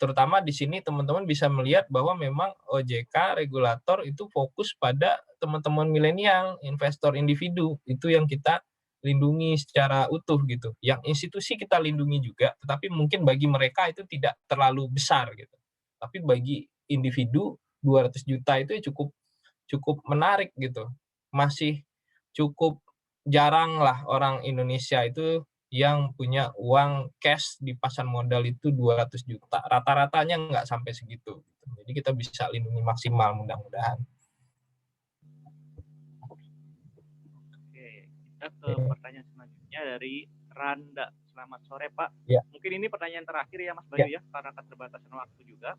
terutama di sini teman-teman bisa melihat bahwa memang OJK regulator itu fokus pada teman-teman milenial, investor individu, itu yang kita lindungi secara utuh gitu. Yang institusi kita lindungi juga, tetapi mungkin bagi mereka itu tidak terlalu besar gitu. Tapi bagi individu 200 juta itu cukup menarik gitu. Masih cukup jarang lah orang Indonesia itu yang punya uang cash di pasar modal itu 200 juta. Rata-ratanya nggak sampai segitu. Jadi kita bisa lindungi maksimal mudah-mudahan. Oke, kita ke pertanyaan selanjutnya. selanjutnya dari Randa. Selamat sore Pak. Ya. Mungkin ini pertanyaan terakhir ya Mas Bayu ya, karena keterbatasan waktu juga.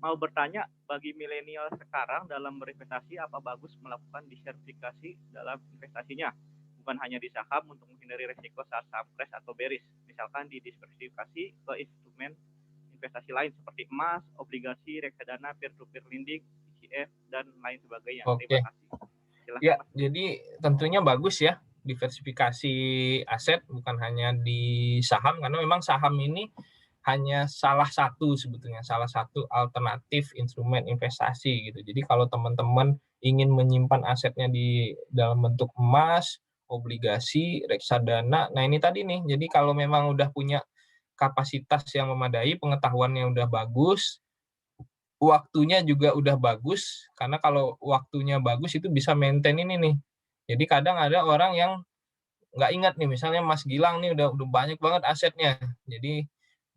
Mau bertanya, bagi milenial sekarang dalam berinvestasi, apa bagus melakukan diversifikasi dalam investasinya? Bukan hanya di saham untuk menghindari risiko saat saham crash atau bearish. Misalkan diversifikasi ke instrumen investasi lain seperti emas, obligasi, reksadana, peer-to-peer lending, ETF, dan lain sebagainya. Oke. Terima kasih. Silahkan, Ya, Mas. jadi tentunya bagus ya diversifikasi aset, bukan hanya di saham, karena memang saham ini hanya salah satu sebetulnya, salah satu alternatif instrumen investasi gitu. Jadi kalau teman-teman ingin menyimpan asetnya di dalam bentuk emas, obligasi, reksadana, nah ini tadi nih, jadi kalau memang udah punya kapasitas yang memadai, pengetahuannya udah bagus, waktunya juga udah bagus, karena kalau waktunya bagus itu bisa maintain ini nih. Jadi kadang ada orang yang nggak ingat nih, misalnya Mas Gilang nih udah banyak banget asetnya, jadi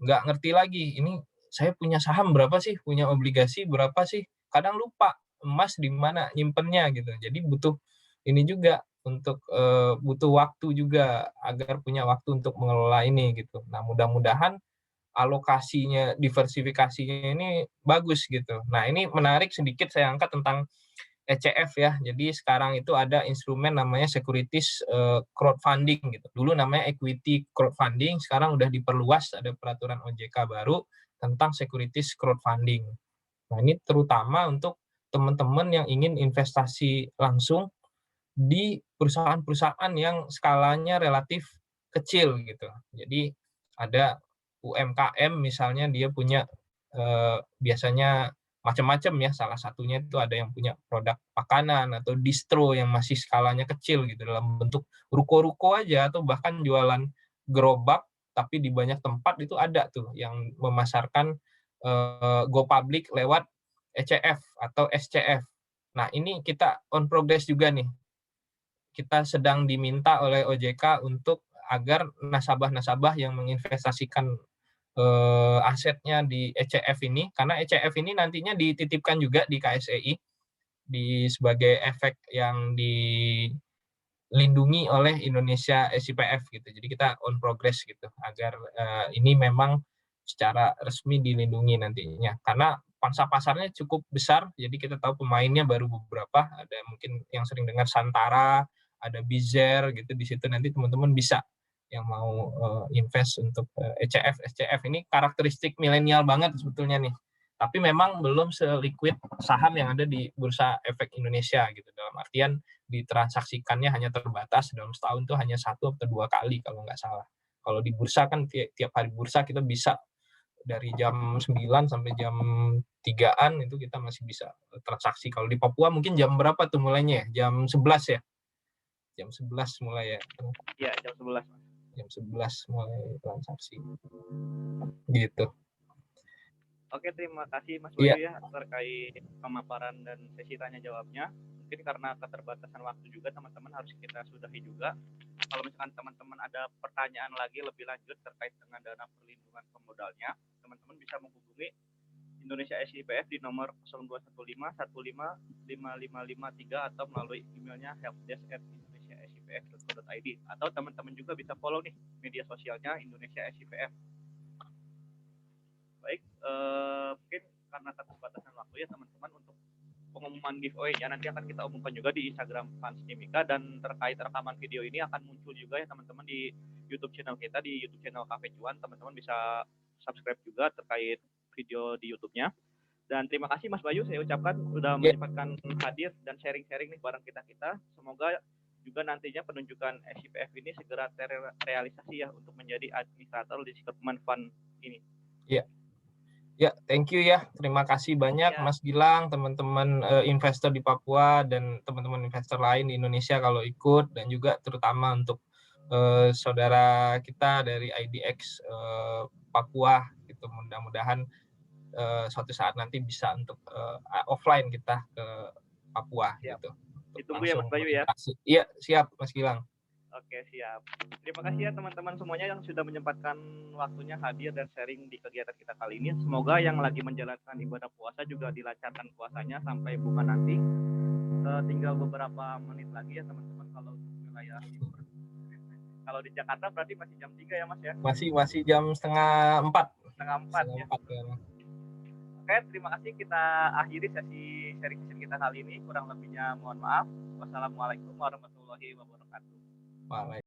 nggak ngerti lagi, ini saya punya saham berapa sih, punya obligasi berapa sih, kadang lupa emas di mana nyimpennya gitu. Jadi butuh ini juga untuk butuh waktu juga agar punya waktu untuk mengelola ini gitu. Nah mudah-mudahan alokasinya, diversifikasinya ini bagus gitu. Nah ini menarik sedikit saya angkat tentang ECF ya. Jadi sekarang itu ada instrumen namanya securities crowdfunding gitu. Dulu namanya equity crowdfunding, sekarang udah diperluas, ada peraturan OJK baru tentang securities crowdfunding. Nah ini terutama untuk teman-teman yang ingin investasi langsung di perusahaan-perusahaan yang skalanya relatif kecil gitu. Jadi ada UMKM misalnya dia punya biasanya macam-macam ya, salah satunya itu ada yang punya produk makanan atau distro yang masih skalanya kecil gitu dalam bentuk ruko-ruko aja, atau bahkan jualan gerobak tapi di banyak tempat itu ada tuh yang memasarkan go public lewat ECF atau SCF. Nah ini kita on progress juga nih, kita sedang diminta oleh OJK untuk agar nasabah-nasabah yang menginvestasikan asetnya di ECF ini, karena ECF ini nantinya dititipkan juga di KSEI sebagai efek yang dilindungi oleh Indonesia SIPF gitu. Jadi kita on progress gitu agar ini memang secara resmi dilindungi nantinya. Karena pangsa pasarnya cukup besar, jadi kita tahu pemainnya baru beberapa, ada mungkin yang sering dengar Santara, ada Bizer gitu, di situ nanti teman-teman bisa yang mau invest untuk ECF, SCF ini karakteristik milenial banget sebetulnya nih. Tapi memang belum seliquid saham yang ada di Bursa Efek Indonesia gitu. Dalam artian ditransaksikannya hanya terbatas dalam setahun tuh hanya 1 atau 2 kali kalau nggak salah. Kalau di bursa kan tiap hari bursa kita bisa dari jam 9 sampai jam 3-an itu kita masih bisa transaksi. Kalau di Papua mungkin jam berapa tuh mulainya ya? Jam 11 ya? Jam 11 mulai ya? Iya, jam 11. Jam 11 mulai transaksi. Gitu. Oke, terima kasih Mas Iya. Bayu ya terkait pemaparan dan sesi tanya jawabnya. Mungkin karena keterbatasan waktu juga teman-teman harus kita sudahi juga. Kalau misalkan teman-teman ada pertanyaan lagi lebih lanjut terkait dengan dana perlindungan pemodalnya, teman-teman bisa menghubungi Indonesia SIPF di nomor 0215155553 atau melalui emailnya helpdesk@indonesiasipf.co.id, atau teman-teman juga bisa follow nih media sosialnya Indonesia SIPF. Baik, mungkin karena keterbatasan waktu ya teman-teman, untuk pengumuman giveaway ya nanti akan kita umumkan juga di Instagram Fans Kimika, dan terkait rekaman video ini akan muncul juga ya teman-teman di YouTube channel kita, di YouTube channel Cafe Cuan. Teman-teman bisa subscribe juga terkait video di YouTube-nya. Dan terima kasih Mas Bayu, saya ucapkan sudah menyempatkan hadir dan sharing-sharing nih bareng kita-kita. Semoga juga nantinya penunjukan SIPF ini segera terrealisasi ya untuk menjadi administrator di Securement Fund ini. Iya. Ya, thank you ya. Terima kasih banyak Mas Gilang, teman-teman investor di Papua dan teman-teman investor lain di Indonesia kalau ikut, dan juga terutama untuk saudara kita dari IDX Papua gitu. Mudah-mudahan suatu saat nanti bisa untuk offline kita ke Papua gitu. Ditunggu ya Mas Bayu ya. Iya, siap Mas Gilang. Oke, siap. Terima kasih ya teman-teman semuanya yang sudah menyempatkan waktunya hadir dan sharing di kegiatan kita kali ini. Semoga yang lagi menjalankan ibadah puasa juga dilancarkan puasanya sampai buka nanti. Tinggal beberapa menit lagi ya teman-teman kalau wilayah timur. Kalau di Jakarta berarti masih jam 3 ya Mas ya? Masih jam setengah 4. Setengah 4 ya. 4 ya. Oke, terima kasih. Kita akhiri sesi sharing session kita kali ini. Kurang lebihnya mohon maaf. Wassalamualaikum warahmatullahi wabarakatuh. Waalaikumsalam.